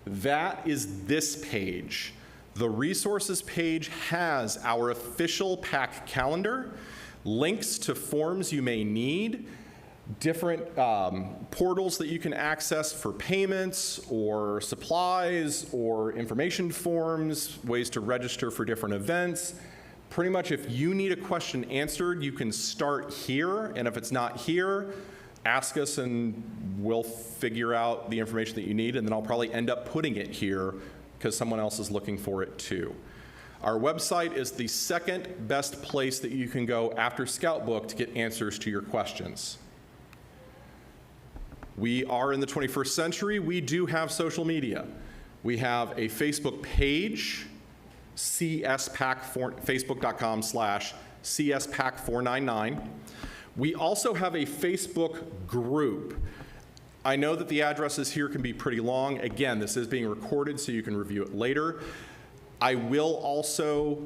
That is this page. The Resources page has our official PAC calendar, links to forms you may need, different portals that you can access for payments or supplies or information forms, ways to register for different events. Pretty much if you need a question answered, you can start here, and if it's not here, ask us and we'll figure out the information that you need, and then I'll probably end up putting it here because someone else is looking for it too. Our website is the second best place that you can go after Scout Book to get answers to your questions. We are in the 21st century. We do have social media. We have a Facebook page, facebook.com/cspack499. We also have a Facebook group. I know that the addresses here can be pretty long. Again, this is being recorded so you can review it later. I will also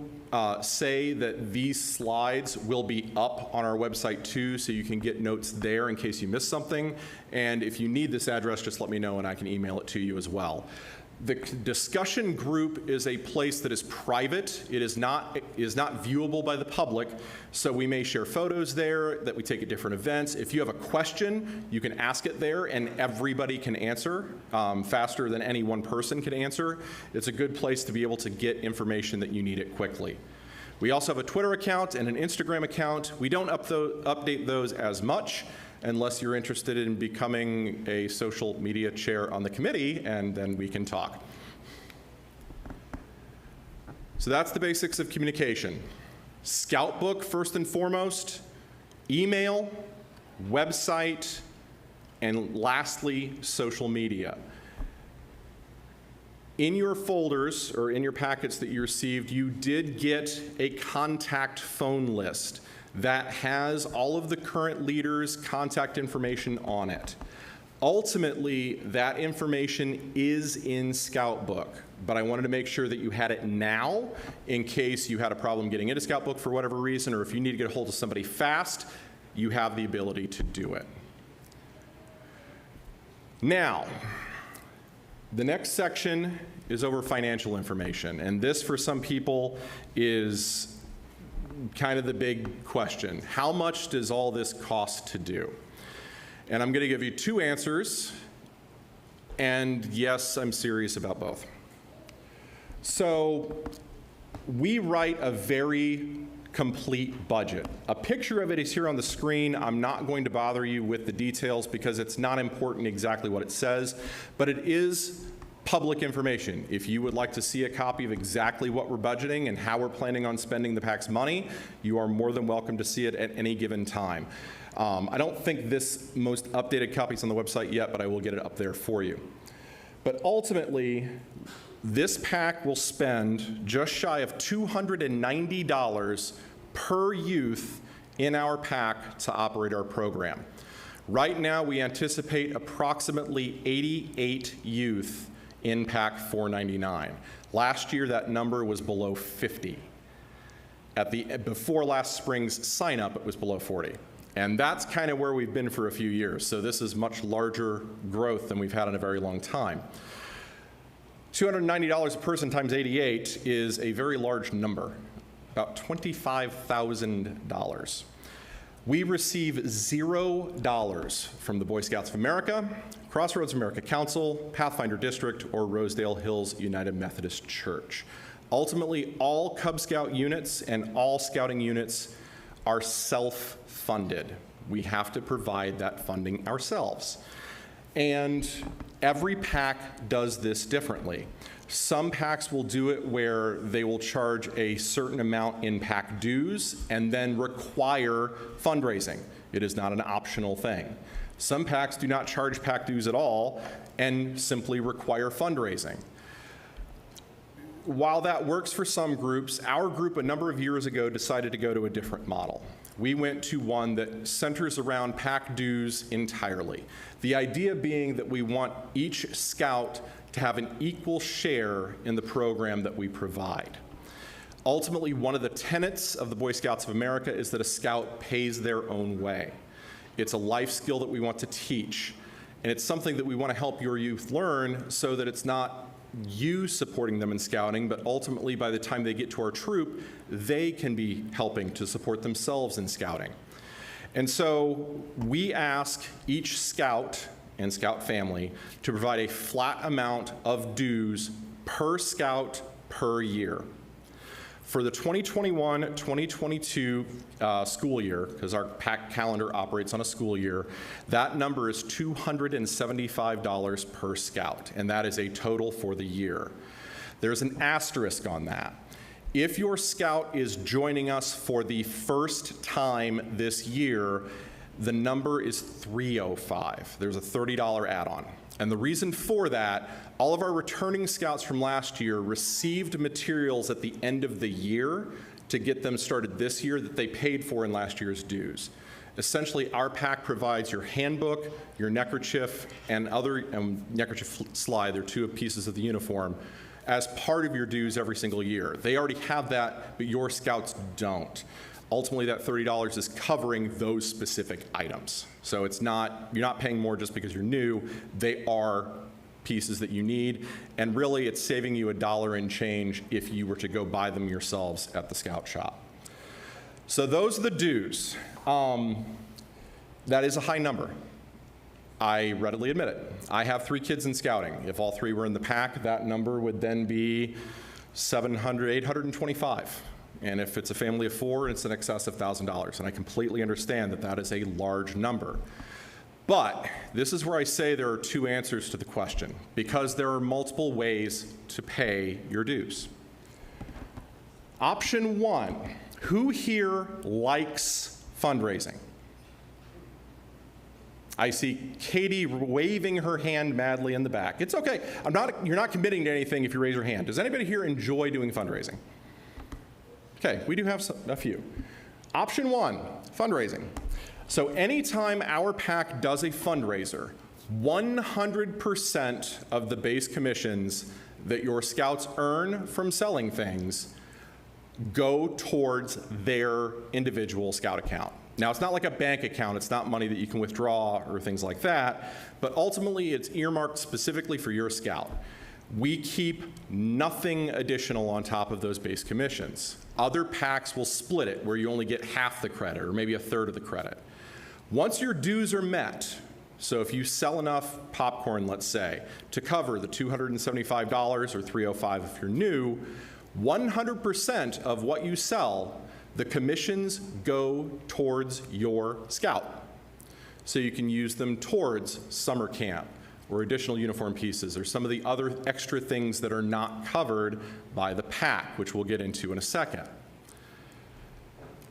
say that these slides will be up on our website too, so you can get notes there in case you missed something. And if you need this address, just let me know and I can email it to you as well. The discussion group is a place that is private. It is not viewable by the public, so we may share photos there that we take at different events. If you have a question, you can ask it there, and everybody can answer faster than any one person can answer. It's a good place to be able to get information that you need it quickly. We also have a Twitter account and an Instagram account. We don't update those as much, unless you're interested in becoming a social media chair on the committee, and then we can talk. So that's the basics of communication. Scout Book, first and foremost, email, website, and lastly, social media. In your folders, or in your packets that you received, you did get a contact phone list that has all of the current leaders' contact information on it. Ultimately, that information is in Scout Book, but I wanted to make sure that you had it now in case you had a problem getting into Scout Book for whatever reason, or if you need to get a hold of somebody fast, you have the ability to do it. Now, the next section is over financial information, and this for some people is kind of the big question. How much does all this cost to do? And I'm going to give you two answers, and yes, I'm serious about both. So we write a very complete budget. A picture of it is here on the screen. I'm not going to bother you with the details because it's not important exactly what it says, but it is public information. If you would like to see a copy of exactly what we're budgeting and how we're planning on spending the PAC's money, you are more than welcome to see it at any given time. I don't think this most updated copy is on the website yet, but I will get it up there for you. But ultimately, this PAC will spend just shy of $290 per youth in our PAC to operate our program. Right now, we anticipate approximately 88 youth in PAC 499. Last year, that number was below 50. Before last spring's sign up, it was below 40. And that's kind of where we've been for a few years. So this is much larger growth than we've had in a very long time. $290 a person times 88 is a very large number, about $25,000. We receive $0 from the Boy Scouts of America, Crossroads America Council, Pathfinder District, or Rosedale Hills United Methodist Church. Ultimately, all Cub Scout units and all scouting units are self-funded. We have to provide that funding ourselves. And every PAC does this differently. Some PACs will do it where they will charge a certain amount in PAC dues and then require fundraising. It is not an optional thing. Some PACs do not charge PAC dues at all and simply require fundraising. While that works for some groups, our group a number of years ago decided to go to a different model. We went to one that centers around PAC dues entirely. The idea being that we want each scout to have an equal share in the program that we provide. Ultimately, one of the tenets of the Boy Scouts of America is that a scout pays their own way. It's a life skill that we want to teach, and it's something that we want to help your youth learn so that it's not you supporting them in scouting, but ultimately by the time they get to our troop, they can be helping to support themselves in scouting. And so we ask each scout and scout family to provide a flat amount of dues per scout per year. For the 2021-2022 school year, because our PAC calendar operates on a school year, that number is $275 per scout, and that is a total for the year. There's an asterisk on that. If your scout is joining us for the first time this year, the number is $305. There's a $30 add-on. And the reason for that, all of our returning scouts from last year received materials at the end of the year to get them started this year that they paid for in last year's dues. Essentially, our PAC provides your handbook, your neckerchief, and neckerchief slide, they're two pieces of the uniform, as part of your dues every single year. They already have that, but your scouts don't. Ultimately, that $30 is covering those specific items. So it's not, you're not paying more just because you're new. They are pieces that you need, and really it's saving you $1 and change if you were to go buy them yourselves at the scout shop. So those are the dues. That is a high number. I readily admit it. I have 3 kids in scouting. If all 3 were in the PAC, that number would then be $825. And if it's a family of 4, it's in excess of $1,000. And I completely understand that that is a large number. But this is where I say there are 2 answers to the question, because there are multiple ways to pay your dues. Option 1, who here likes fundraising? I see Katie waving her hand madly in the back. It's okay. You're not committing to anything if you raise your hand. Does anybody here enjoy doing fundraising? Okay, we do have a few. Option 1, fundraising. So anytime our PAC does a fundraiser, 100% of the base commissions that your scouts earn from selling things go towards their individual scout account. Now, it's not like a bank account. It's not money that you can withdraw or things like that, but ultimately it's earmarked specifically for your scout. We keep nothing additional on top of those base commissions. Other PACs will split it where you only get half the credit or maybe a third of the credit. Once your dues are met, so if you sell enough popcorn, let's say, to cover the $275 or $305 if you're new, 100% of what you sell, the commissions go towards your scout. So you can use them towards summer camp or additional uniform pieces or some of the other extra things that are not covered by the PAC, which we'll get into in a second.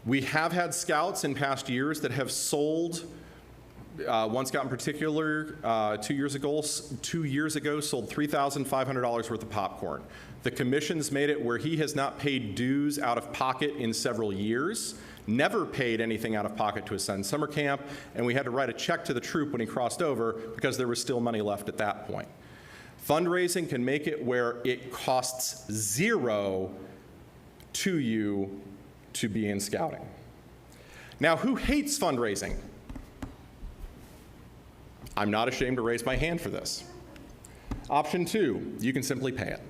We have had scouts in past years that have sold, one scout in particular, 2 years ago sold $3,500 worth of popcorn. The commissions made it where he has not paid dues out of pocket in several years, never paid anything out of pocket to attend summer camp, and we had to write a check to the troop when he crossed over because there was still money left at that point. Fundraising can make it where it costs $0 to you to be in scouting. Now, who hates fundraising? I'm not ashamed to raise my hand for this. Option 2, you can simply pay it.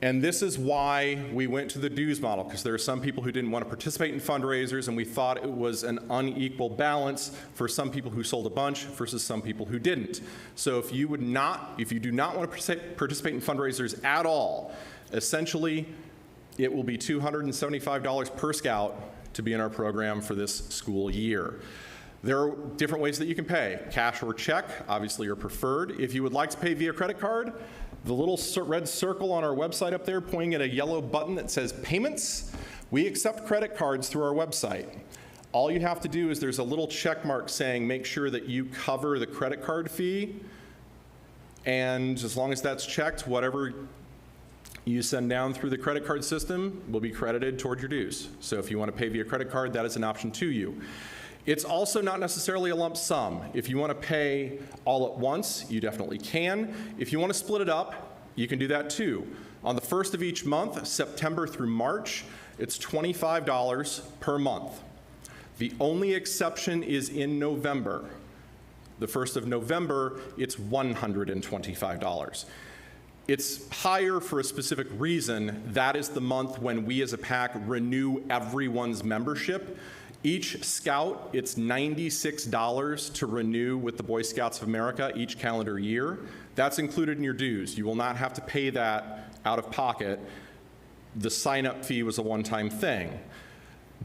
And this is why we went to the dues model, because there are some people who didn't want to participate in fundraisers, and we thought it was an unequal balance for some people who sold a bunch versus some people who didn't. So if you do not want to participate in fundraisers at all, essentially it will be $275 per scout to be in our program for this school year. There are different ways that you can pay. Cash or check, obviously, are preferred. If you would like to pay via credit card, the little red circle on our website up there pointing at a yellow button that says payments, we accept credit cards through our website. All you have to do is there's a little check mark saying make sure that you cover the credit card fee, and as long as that's checked, whatever you send down through the credit card system will be credited toward your dues. So if you want to pay via credit card, that is an option to you. It's also not necessarily a lump sum. If you want to pay all at once, you definitely can. If you want to split it up, you can do that too. On the first of each month, September through March, it's $25 per month. The only exception is in November. The 1st of November, it's $125. It's higher for a specific reason. That is the month when we as a PAC renew everyone's membership. Each scout, it's $96 to renew with the Boy Scouts of America each calendar year. That's included in your dues. You will not have to pay that out of pocket. the sign-up fee was a one-time thing.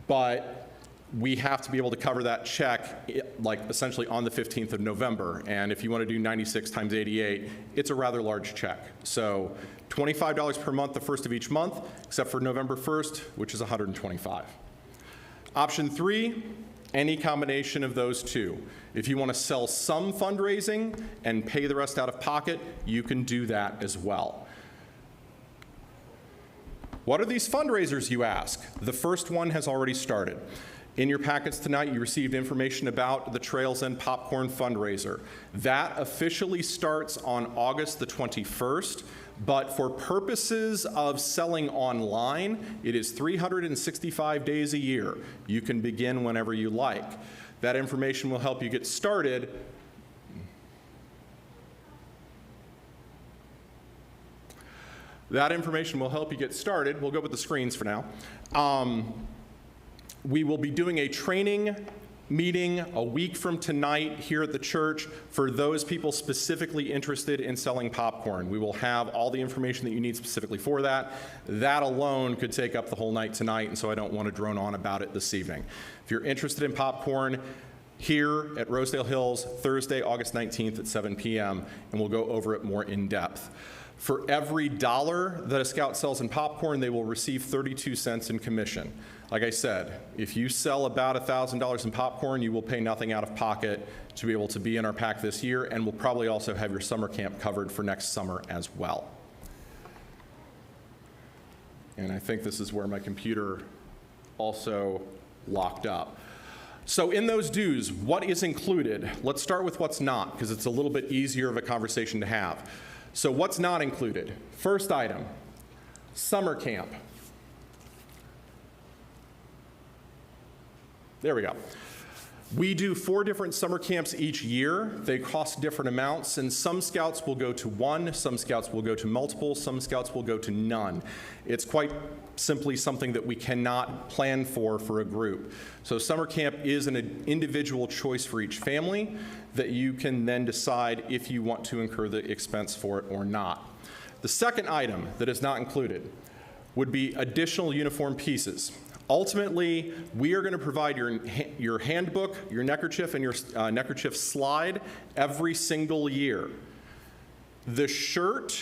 But we have to be able to cover that check like essentially on the 15th of November. And if you want to do 96 times 88, it's a rather large check. So $25 per month the first of each month, except for November 1st, which is $125. Option 3, any combination of those two. If you want to sell some fundraising and pay the rest out of pocket, you can do that as well. What are these fundraisers, you ask? The first one has already started. In your packets tonight, you received information about the Trails End Popcorn fundraiser. That officially starts on August the 21st, but for purposes of selling online, it is 365 days a year. You can begin whenever you like. That information will help you get started. That information will help you get started. We'll go with the screens for now. We will be doing a training meeting a week from tonight here at the church for those people specifically interested in selling popcorn. We will have all the information that you need specifically for that. That alone could take up the whole night tonight, and so I don't want to drone on about it this evening. If you're interested in popcorn, here at Rosedale Hills, Thursday, August 19th at 7 p.m., and we'll go over it more in depth. For every $1 that a Scout sells in popcorn, they will receive 32 cents in commission. Like I said, if you sell about $1,000 in popcorn, you will pay nothing out of pocket to be able to be in our pack this year, and we'll probably also have your summer camp covered for next summer as well. And I think this is where my computer also locked up. So in those dues, what is included? Let's start with what's not, because it's a little bit easier of a conversation to have. So what's not included? First item, summer camp. There we go. We do 4 different summer camps each year. They cost different amounts, and some scouts will go to 1, some scouts will go to multiple, some scouts will go to none. It's quite simply something that we cannot plan for a group. So summer camp is an individual choice for each family that you can then decide if you want to incur the expense for it or not. The second item that is not included would be additional uniform pieces. Ultimately, we are going to provide your handbook, your neckerchief, and your neckerchief slide every single year. The shirt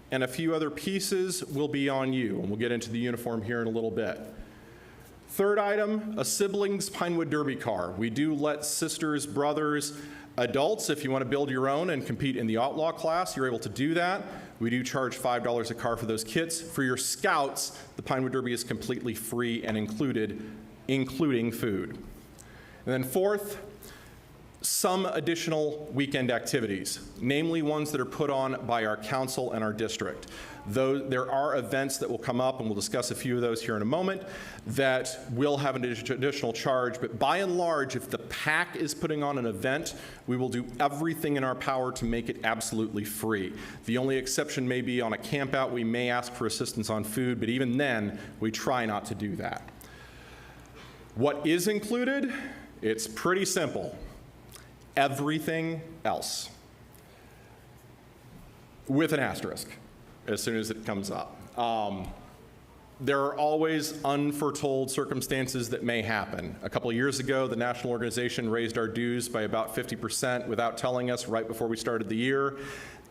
and a few other pieces will be on you, and we'll get into the uniform here in a little bit. Third item, a siblings Pinewood Derby car. We do let sisters, brothers, adults, if you want to build your own and compete in the outlaw class, you're able to do that. We do charge $5 a car for those kits. For your scouts, the Pinewood Derby is completely free and including food. And then fourth, some additional weekend activities, namely ones that are put on by our council and our district. Though there are events that will come up, and we'll discuss a few of those here in a moment, that will have an additional charge. But by and large, if the PAC is putting on an event, we will do everything in our power to make it absolutely free. The only exception may be on a camp out. We may ask for assistance on food, but even then, we try not to do that. What is included? It's pretty simple. Everything else, with an asterisk as soon as it comes up. There are always unforetold circumstances that may happen. A couple of years ago, the national organization raised our dues by about 50% without telling us right before we started the year.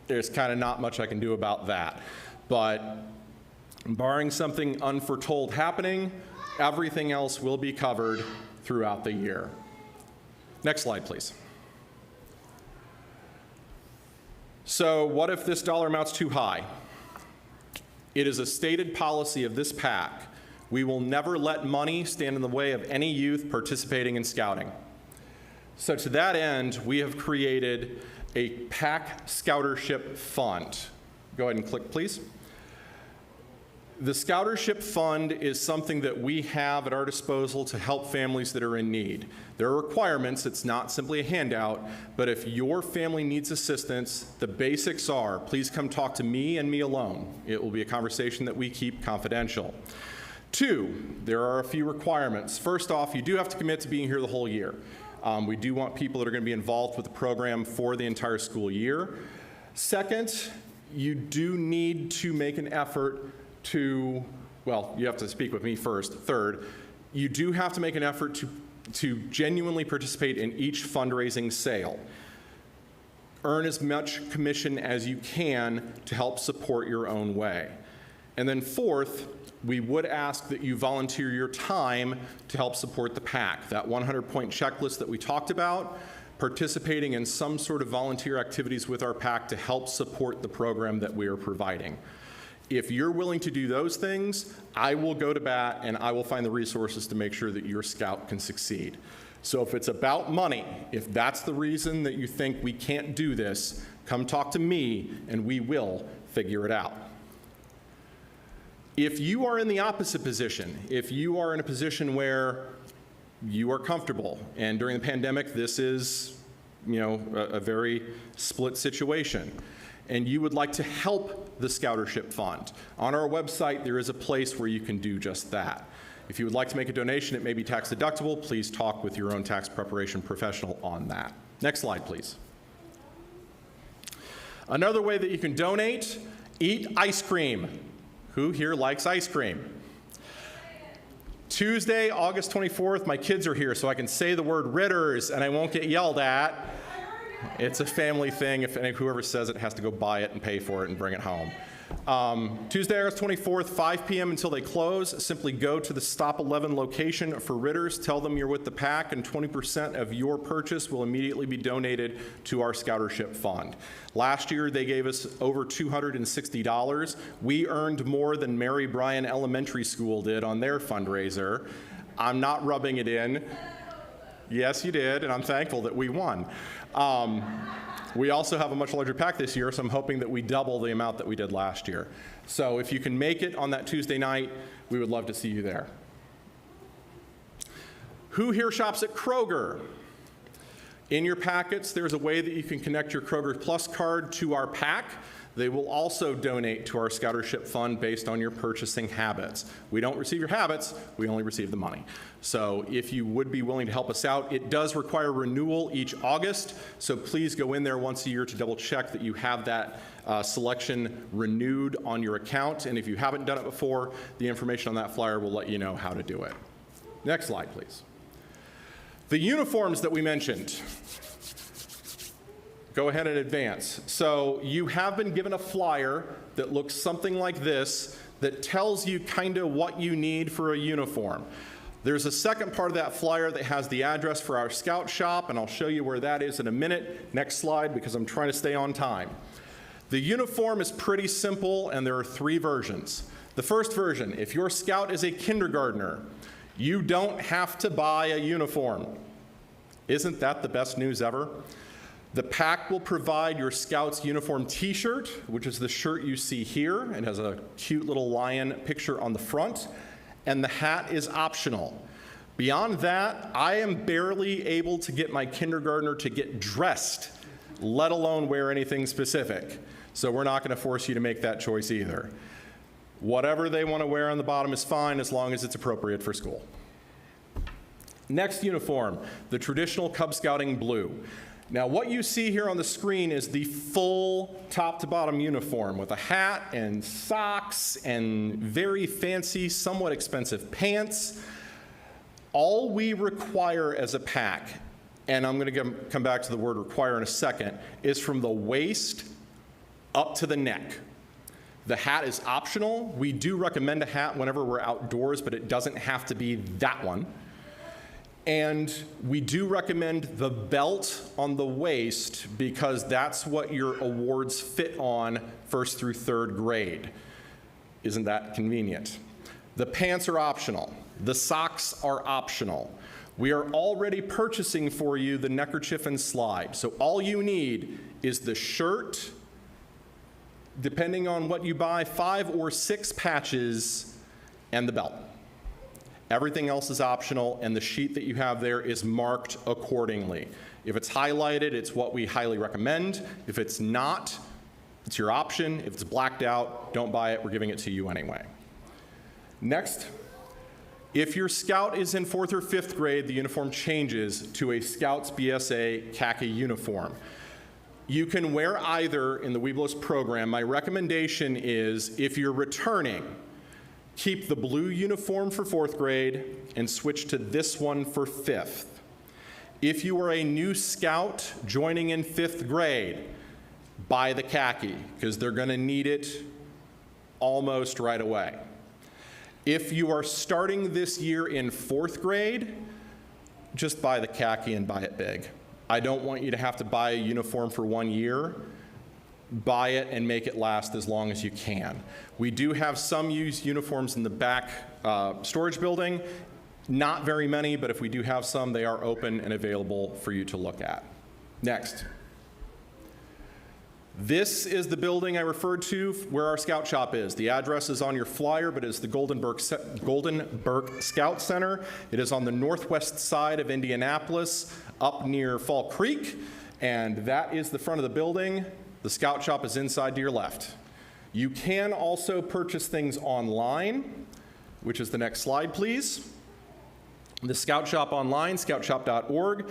There's kind of not much I can do about that. But barring something unforetold happening, everything else will be covered throughout the year. Next slide, please. So what if this dollar amount's too high? It is a stated policy of this PAC. We will never let money stand in the way of any youth participating in scouting. So to that end, we have created a PAC Scoutership Fund. Go ahead and click, please. The Scoutership Fund is something that we have at our disposal to help families that are in need. There are requirements. It's not simply a handout, but if your family needs assistance, the basics are, please come talk to me and me alone. It will be a conversation that we keep confidential. 2, there are a few requirements. First off, you do have to commit to being here the whole year. We do want people that are going to be involved with the program for the entire school year. Second, you do need to make an effort to well, you have to speak with me first. Third, you do have to make an effort to genuinely participate in each fundraising sale. Earn as much commission as you can to help support your own way. And then fourth, we would ask that you volunteer your time to help support the PAC. That 100-point checklist that we talked about, participating in some sort of volunteer activities with our PAC to help support the program that we are providing. If you're willing to do those things, I will go to bat and I will find the resources to make sure that your scout can succeed. So if it's about money, if that's the reason that you think we can't do this, come talk to me and we will figure it out. If you are in the opposite position, if you are in a position where you are comfortable, and during the pandemic this is, a very split situation, and you would like to help the Scoutership Fund, on our website there is a place where you can do just that. If you would like to make a donation, it may be tax deductible. Please talk with your own tax preparation professional on that. Next slide, please. Another way that you can donate, eat ice cream. Who here likes ice cream? Tuesday, August 24th, my kids are here, so I can say the word Ritters and I won't get yelled at. It's a family thing. If whoever says it has to go buy it and pay for it and bring it home. Tuesday, August 24th, 5 p.m. until they close. Simply go to the Stop 11 location for Ritters, tell them you're with the PAC, and 20% of your purchase will immediately be donated to our Scoutership Fund. Last year, they gave us over $260. We earned more than Mary Bryan Elementary School did on their fundraiser. I'm not rubbing it in. Yes, you did, and I'm thankful that we won. We also have a much larger PAC this year, so I'm hoping that we double the amount that we did last year. So if you can make it on that Tuesday night, we would love to see you there. Who here shops at Kroger? In your packets, there's a way that you can connect your Kroger Plus card to our PAC. They will also donate to our Scoutership Fund based on your purchasing habits. We don't receive your habits, we only receive the money. So if you would be willing to help us out, it does require renewal each August, so please go in there once a year to double check that you have that selection renewed on your account. And if you haven't done it before, the information on that flyer will let you know how to do it. Next slide, please. The uniforms that we mentioned. Go ahead and advance. So you have been given a flyer that looks something like this that tells you kind of what you need for a uniform. There's a second part of that flyer that has the address for our Scout shop, and I'll show you where that is in a minute. Next slide, because I'm trying to stay on time. The uniform is pretty simple, and there are 3 versions. The first version, if your Scout is a kindergartner, you don't have to buy a uniform. Isn't that the best news ever? The PAC will provide your Scouts uniform t-shirt, which is the shirt you see here. It has a cute little lion picture on the front, and the hat is optional. Beyond that, I am barely able to get my kindergartner to get dressed, let alone wear anything specific. So we're not going to force you to make that choice either. Whatever they want to wear on the bottom is fine as long as it's appropriate for school. Next uniform, the traditional Cub Scouting blue. Now what you see here on the screen is the full top to bottom uniform with a hat and socks and very fancy, somewhat expensive pants. All we require as a PAC, and I'm going to come back to the word require in a second, is from the waist up to the neck. The hat is optional. We do recommend a hat whenever we're outdoors, but it doesn't have to be that one. And we do recommend the belt on the waist because that's what your awards fit on 1st through 3rd grade. Isn't that convenient? The pants are optional. The socks are optional. We are already purchasing for you the neckerchief and slide. So all you need is the shirt, depending on what you buy, 5 or 6 patches, and the belt. Everything else is optional, and the sheet that you have there is marked accordingly. If it's highlighted, it's what we highly recommend. If it's not, it's your option. If it's blacked out, don't buy it. We're giving it to you anyway. Next, if your Scout is in 4th or 5th grade, the uniform changes to a Scouts BSA khaki uniform. You can wear either in the Webelos program. My recommendation is if you're returning, keep the blue uniform for 4th grade and switch to this one for 5th. If you are a new scout joining in 5th grade, buy the khaki, because they're going to need it almost right away. If you are starting this year in 4th grade, just buy the khaki and buy it big. I don't want you to have to buy a uniform for 1 year. Buy it and make it last as long as you can. We do have some used uniforms in the back storage building. Not very many, but if we do have some, they are open and available for you to look at. Next. This is the building I referred to where our scout shop is. The address is on your flyer, but it's the Goldenberg Scout Center. It is on the northwest side of Indianapolis, up near Fall Creek, and that is the front of the building. The scout shop is inside to your left. You can also purchase things online, which is the next slide, please. The Scout Shop online, scoutshop.org.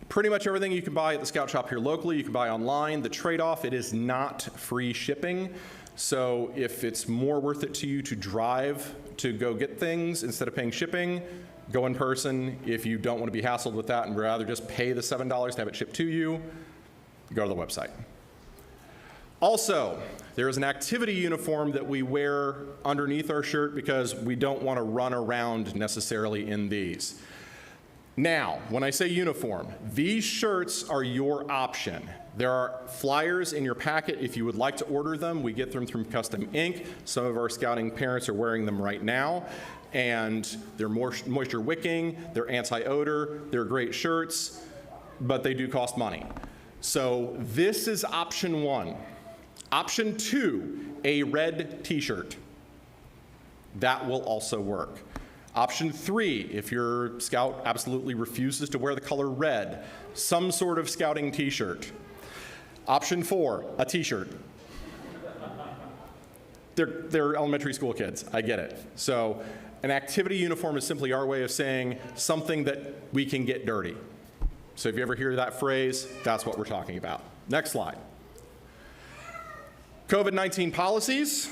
Pretty much everything you can buy at the Scout Shop here locally, you can buy online. The trade-off, it is not free shipping. So if it's more worth it to you to drive to go get things instead of paying shipping, go in person. If you don't want to be hassled with that and rather just pay the $7 to have it shipped to you, go to the website. Also, there is an activity uniform that we wear underneath our shirt because we don't want to run around necessarily in these. Now, when I say uniform, these shirts are your option. There are flyers in your packet if you would like to order them. We get them from Custom Ink. Some of our scouting parents are wearing them right now, and they're moisture wicking, they're anti-odor, they're great shirts, but they do cost money. So this is option 1. Option 2, a red t-shirt. That will also work. Option 3, if your scout absolutely refuses to wear the color red, some sort of scouting t-shirt. Option 4, a t-shirt. They're elementary school kids, I get it. So an activity uniform is simply our way of saying something that we can get dirty. So if you ever hear that phrase, that's what we're talking about. Next slide. COVID-19 policies.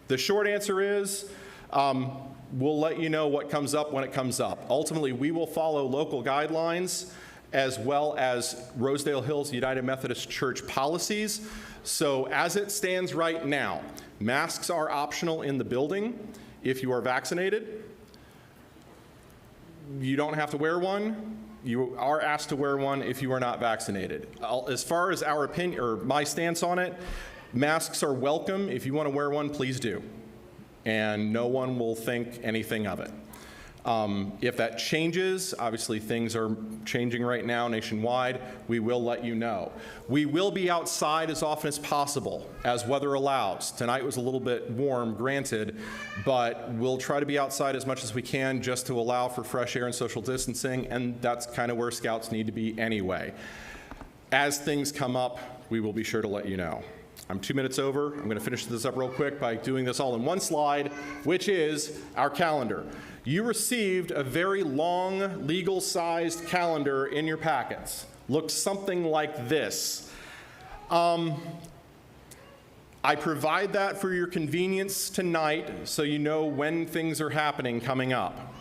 The short answer is we'll let you know what comes up when it comes up. Ultimately, we will follow local guidelines as well as Rosedale Hills United Methodist Church policies. So as it stands right now, masks are optional in the building if you are vaccinated. You don't have to wear one. You are asked to wear one if you are not vaccinated. As far as our opinion, or my stance on it, masks are welcome. If you want to wear one, please do. And no one will think anything of it. If that changes, obviously things are changing right now nationwide, we will let you know. We will be outside as often as possible, as weather allows. Tonight was a little bit warm, granted, but we'll try to be outside as much as we can just to allow for fresh air and social distancing, and that's kind of where scouts need to be anyway. As things come up, we will be sure to let you know. I'm 2 minutes over. I'm going to finish this up real quick by doing this all in one slide, which is our calendar. You received a very long, legal-sized calendar in your packets. Looks something like this. I provide that for your convenience tonight so you know when things are happening coming up.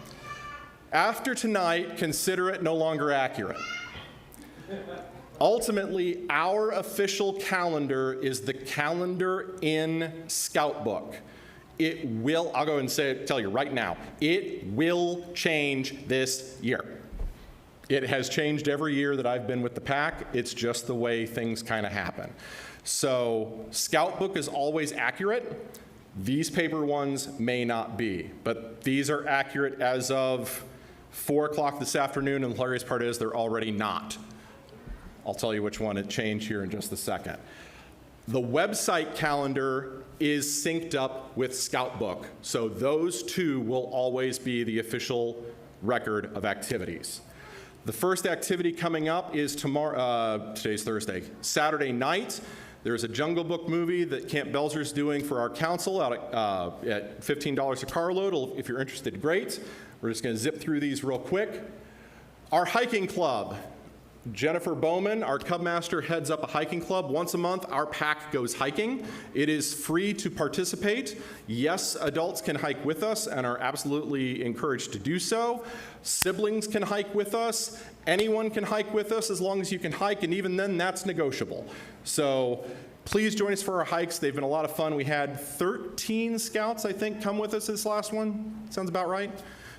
After tonight, consider it no longer accurate. Ultimately, our official calendar is the calendar in Scout Book. It will, I'll go and tell you right now, it will change this year. It has changed every year that I've been with the pack. It's just the way things kind of happen. So Scout Book is always accurate. These paper ones may not be, but these are accurate as of 4 o'clock this afternoon, and the hilarious part is they're already not. I'll tell you which one it changed here in just a second. The website calendar is synced up with Scout Book, so those two will always be the official record of activities. The first activity coming up is tomorrow, today's Thursday, Saturday night. There's a Jungle Book movie that Camp Belzer's doing for our council out at $15 a carload. If you're interested, great. We're just going to zip through these real quick. Our hiking club. Jennifer Bowman, our Cub Master, heads up a hiking club. Once a month, our pack goes hiking. It is free to participate. Yes, adults can hike with us and are absolutely encouraged to do so. Siblings can hike with us. Anyone can hike with us as long as you can hike, and even then, that's negotiable. So please join us for our hikes. They've been a lot of fun. We had 13 scouts, I think, come with us this last one. Sounds about right.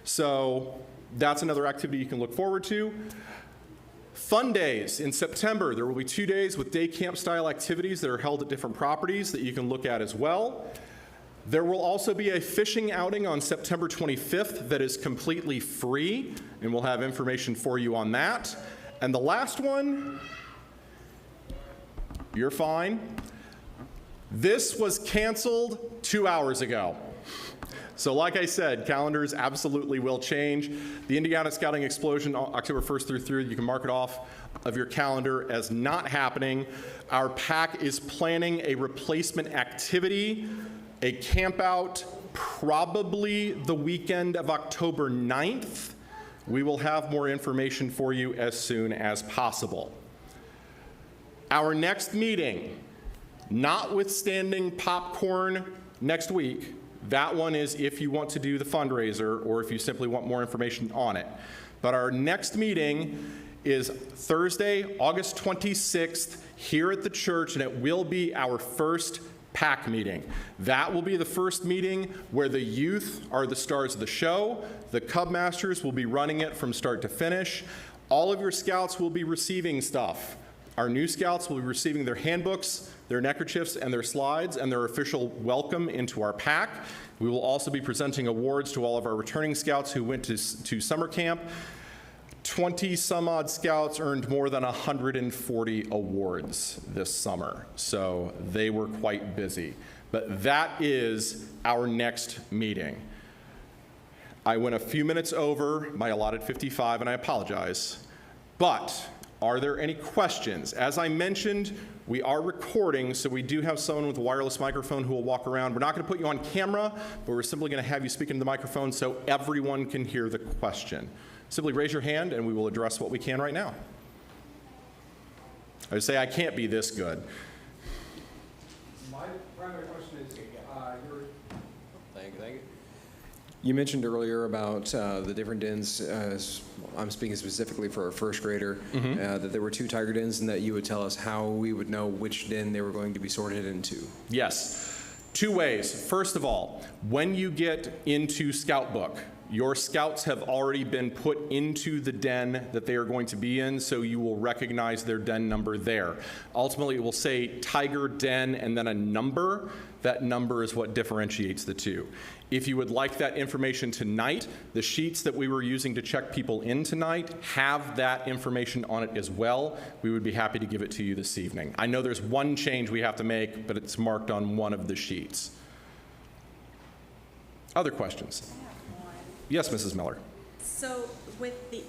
So that's another activity you can look forward to. Fun days in September. There will be 2 days with day camp style activities that are held at different properties that you can look at as well. There will also be a fishing outing on September 25th that is completely free, and we'll have information for you on that. And the last one, you're fine. This was canceled 2 hours ago. So like I said, calendars absolutely will change. The Indiana Scouting Explosion, October 1st through 3rd, you can mark it off of your calendar as not happening. Our pack is planning a replacement activity, a camp out, probably the weekend of October 9th. We will have more information for you as soon as possible. Our next meeting, notwithstanding popcorn next week, that one is if you want to do the fundraiser or if you simply want more information on it. But our next meeting is Thursday, August 26th here at the church, and it will be our first pack meeting. That will be the first meeting where the youth are the stars of the show. The Cub Masters will be running it from start to finish. All of your scouts will be receiving stuff. Our new scouts will be receiving their handbooks, their neckerchiefs, and their slides, and their official welcome into our pack. We will also be presenting awards to all of our returning scouts who went to summer camp. 20 some odd scouts earned more than 140 awards this summer, so they were quite busy. But that is our next meeting. I went a few minutes over my allotted 55, and I apologize. But are there any questions? As I mentioned, we are recording, so we do have someone with a wireless microphone who will walk around. We're not going to put you on camera, but we're simply going to have you speak into the microphone so everyone can hear the question. Simply raise your hand, and we will address what we can right now. I would say I can't be this good. My primary question is, thank you. You mentioned earlier about the different dens. I'm speaking specifically for a first grader, that there were 2 tiger dens, and that you would tell us how we would know which den they were going to be sorted into. Yes. 2 ways. First of all, when you get into Scout Book, your scouts have already been put into the den that they are going to be in, so you will recognize their den number there. Ultimately, it will say Tiger Den and then a number. That number is what differentiates the two. If you would like that information tonight, the sheets that we were using to check people in tonight have that information on it as well. We would be happy to give it to you this evening. I know there's one change we have to make, but it's marked on one of the sheets. Other questions? Yes, Mrs. Miller. So with the,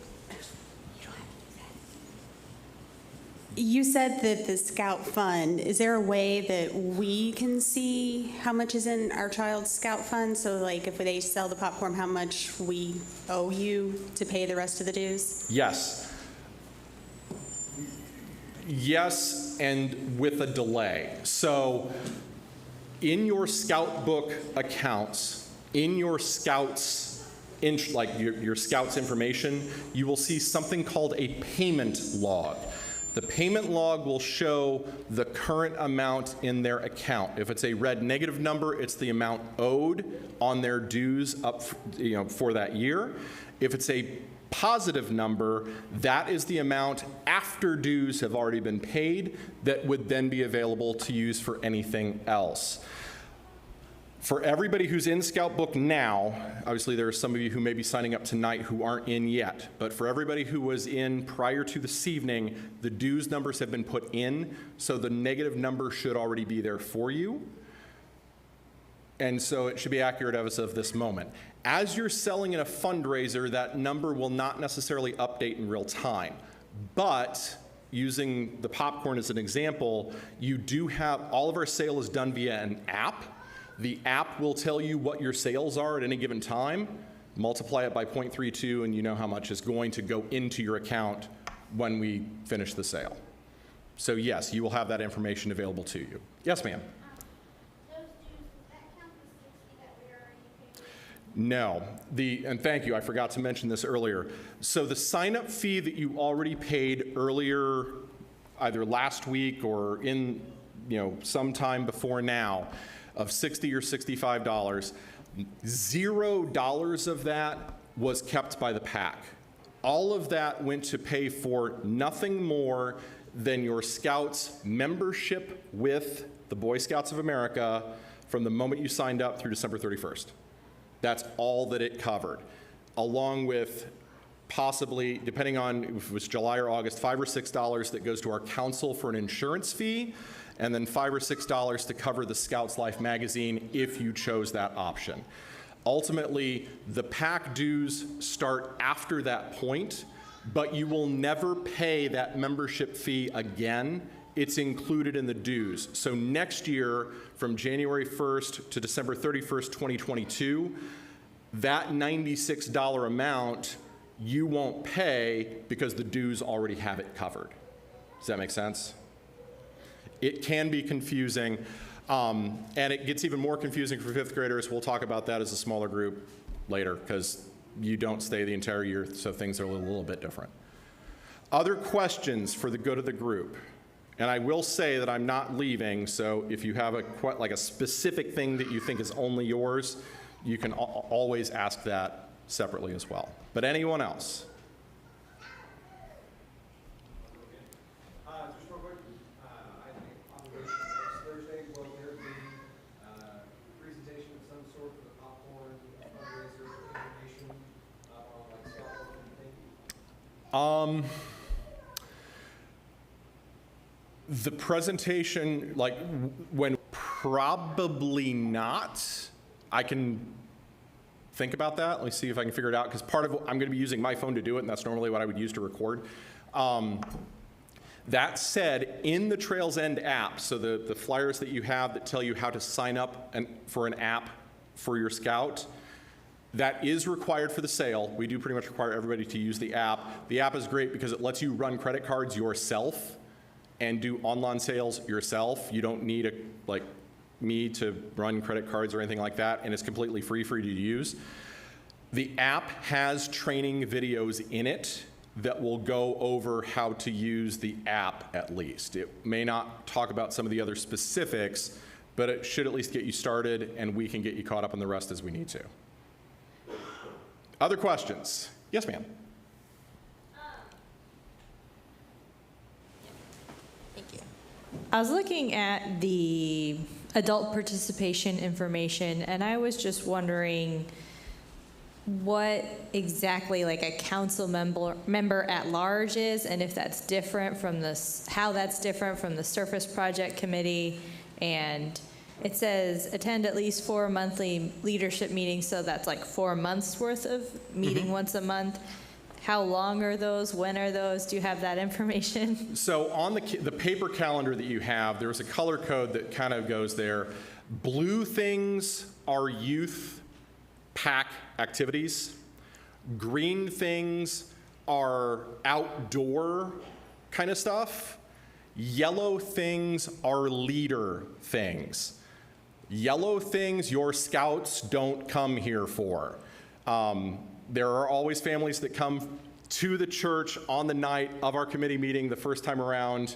you said that the Scout Fund, is there a way that we can see how much is in our child's Scout Fund? So like if they sell the popcorn, how much we owe you to pay the rest of the dues? Yes. Yes, and with a delay. So in your Scout Book accounts, in your Scouts, like your Scouts information, you will see something called a payment log. The payment log will show the current amount in their account. If it's a red negative number, it's the amount owed on their dues up, for that year. If it's a positive number, that is the amount after dues have already been paid that would then be available to use for anything else. For everybody who's in Scout Book now, obviously there are some of you who may be signing up tonight who aren't in yet, but for everybody who was in prior to this evening, the dues numbers have been put in, so the negative number should already be there for you. And so it should be accurate as of this moment. As you're selling in a fundraiser, that number will not necessarily update in real time, but using the popcorn as an example, you do have, all of our sale is done via an app. The app will tell you what your sales are at any given time, multiply it by 0.32, and you know how much is going to go into your account when we finish the sale. So yes, you will have that information available to you. Yes, ma'am? Those dues, does that count the 60 that we already paid? No, and thank you, I forgot to mention this earlier. So the sign-up fee that you already paid earlier, either last week or in, sometime before now, of $60 or $65, $0 of that was kept by the PAC. All of that went to pay for nothing more than your Scouts membership with the Boy Scouts of America from the moment you signed up through December 31st. That's all that it covered, along with possibly, depending on if it was July or August, $5 or $6 that goes to our council for an insurance fee, and then $5 or $6 to cover the Scouts Life magazine if you chose that option. Ultimately, the PAC dues start after that point, but you will never pay that membership fee again. It's included in the dues. So next year, from January 1st to December 31st, 2022, that $96 amount you won't pay because the dues already have it covered. Does that make sense? It can be confusing, and it gets even more confusing for fifth graders. We'll talk about that as a smaller group later because you don't stay the entire year, so things are a little bit different. Other questions for the good of the group? And I will say that I'm not leaving, so if you have a specific thing that you think is only yours, you can always ask that separately as well. But anyone else? Just real quick, I think obligation next Thursday, will there be presentation of some sort for the popcorn fundraiser information on like Scout or anything? The presentation, when probably not. I can think about that. Let me see if I can figure it out, because part of I'm going to be using my phone to do it, and that's normally what I would use to record. That said, in the Trails End app, so the flyers that you have that tell you how to sign up for an app for your Scout, that is required for the sale. We do pretty much require everybody to use the app. The app is great because it lets you run credit cards yourself and do online sales yourself. You don't need me to run credit cards or anything like that, and it's completely free for you to use. The app has training videos in it that will go over how to use the app at least. It may not talk about some of the other specifics, but it should at least get you started, and we can get you caught up on the rest as we need to. Other questions? Yes, ma'am. Thank you. I was looking at the adult participation information, and I was just wondering what exactly like a council member at large is, and if that's different from how that's different from the Surface Project Committee. And it says attend at least 4 monthly leadership meetings, so that's like 4 months worth of meeting once a month. How long are those? When are those? Do you have that information? So on the paper calendar that you have, there's a color code that kind of goes there. Blue things are youth PAC activities. Green things are outdoor kind of stuff. Yellow things are leader things. Yellow things your Scouts don't come here for. There are always families that come to the church on the night of our committee meeting the first time around.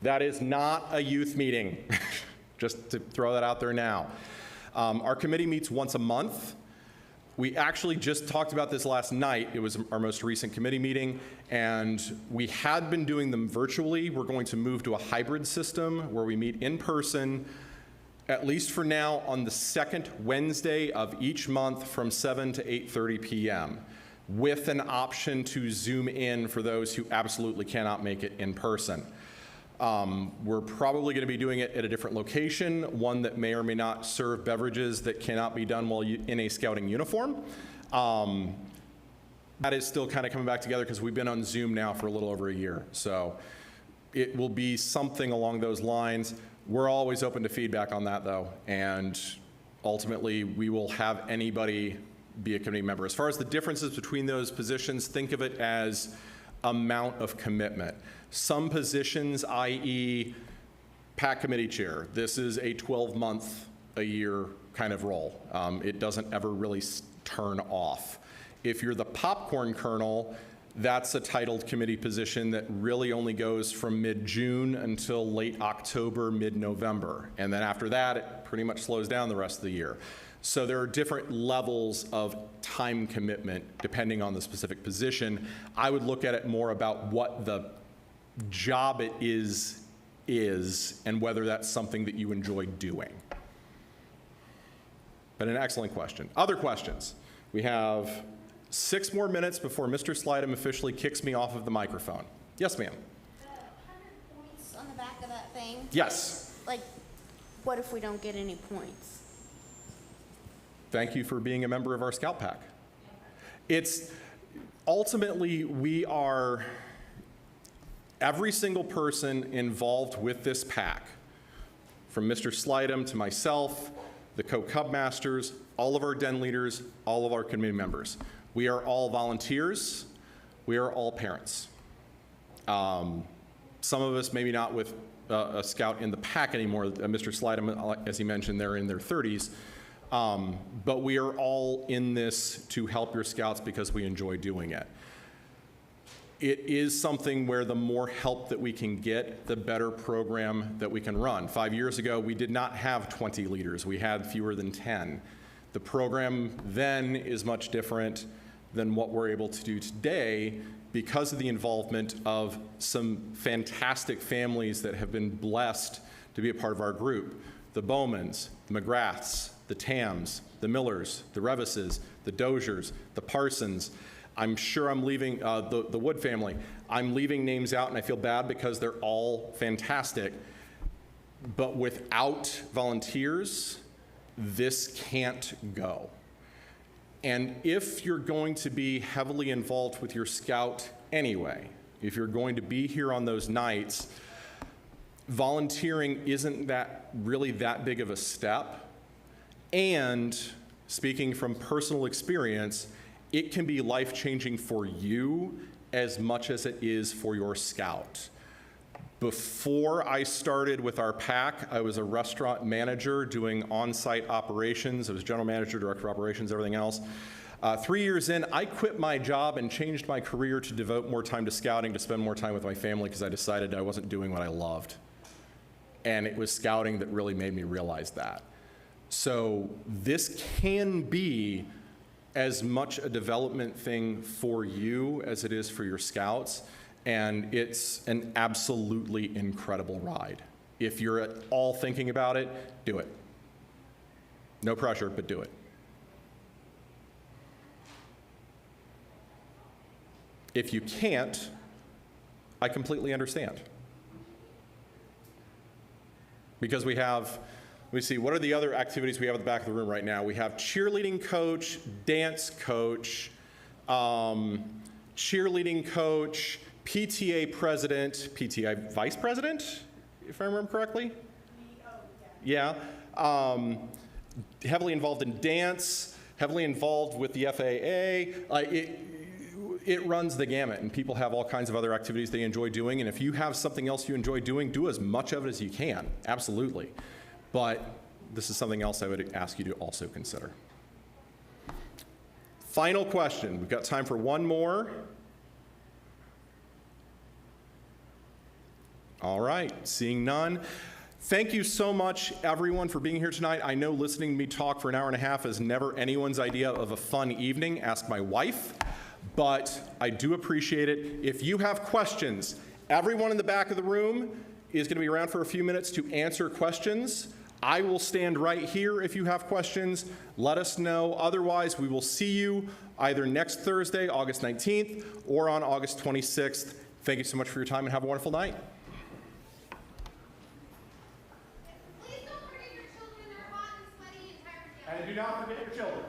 That is not a youth meeting, just to throw that out there now. Our committee meets once a month. We actually just talked about this last night. It was our most recent committee meeting, and we had been doing them virtually. We're going to move to a hybrid system where we meet in person, at least for now, on the second Wednesday of each month from 7 to 8:30 p.m., with an option to Zoom in for those who absolutely cannot make it in person. We're probably going to be doing it at a different location, one that may or may not serve beverages that cannot be done while in a scouting uniform. That is still kind of coming back together because we've been on Zoom now for a little over a year. So it will be something along those lines. We're always open to feedback on that, though, and ultimately we will have anybody be a committee member. As far as the differences between those positions, think of it as amount of commitment. Some positions, i.e. PAC committee chair, this is a 12-month a year kind of role. It doesn't ever really turn off. If you're the popcorn colonel, that's a titled committee position that really only goes from mid-June until late October, mid-November. And then after that, it pretty much slows down the rest of the year. So there are different levels of time commitment depending on the specific position. I would look at it more about what the job it is and whether that's something that you enjoy doing. But an excellent question. Other questions? We have 6 more minutes before Mr. Slidham officially kicks me off of the microphone. Yes, ma'am. 100 points on the back of that thing. Yes. Like, what if we don't get any points? Thank you for being a member of our Scout Pack. It's ultimately, we are, every single person involved with this pack, from Mr. Slidham to myself, the co-Cub Masters, all of our den leaders, all of our committee members. We are all volunteers. We are all parents. Some of us maybe not with a scout in the pack anymore. Mr. Slidham, as he mentioned, they're in their 30s. But we are all in this to help your scouts because we enjoy doing it. It is something where the more help that we can get, the better program that we can run. 5 years ago, we did not have 20 leaders. We had fewer than 10. The program then is much different than what we're able to do today because of the involvement of some fantastic families that have been blessed to be a part of our group. The Bowmans, the McGraths, the Tams, the Millers, the Revises, the Doziers, the Parsons. I'm sure I'm leaving the Wood family. I'm leaving names out, and I feel bad because they're all fantastic. But without volunteers, this can't go. And if you're going to be heavily involved with your scout anyway, if you're going to be here on those nights, volunteering isn't really that big of a step. And speaking from personal experience, it can be life-changing for you as much as it is for your scout. Before I started with our pack, I was a restaurant manager doing on-site operations. I was general manager, director of operations, everything else. 3 years in, I quit my job and changed my career to devote more time to scouting, to spend more time with my family because I decided I wasn't doing what I loved. And it was scouting that really made me realize that. So this can be as much a development thing for you as it is for your scouts. And it's an absolutely incredible ride. If you're at all thinking about it, do it. No pressure, but do it. If you can't, I completely understand. Because we see, what are the other activities we have at the back of the room right now? We have cheerleading coach, dance coach, cheerleading coach, PTA president, PTA vice president, if I remember correctly? Yeah. Heavily involved in dance, heavily involved with the FAA. It runs the gamut, and people have all kinds of other activities they enjoy doing, and if you have something else you enjoy doing, do as much of it as you can, absolutely. But this is something else I would ask you to also consider. Final question. We've got time for one more. All right, seeing none. Thank you so much, everyone, for being here tonight. I know listening to me talk for an hour and a half is never anyone's idea of a fun evening. Ask my wife. But I do appreciate it. If you have questions, everyone in the back of the room is going to be around for a few minutes to answer questions. I will stand right here if you have questions. Let us know. Otherwise, we will see you either next Thursday, August 19th, or on August 26th. Thank you so much for your time, and have a wonderful night. Please don't forget your children. They're hot and sweaty and tired. And do not forget your children.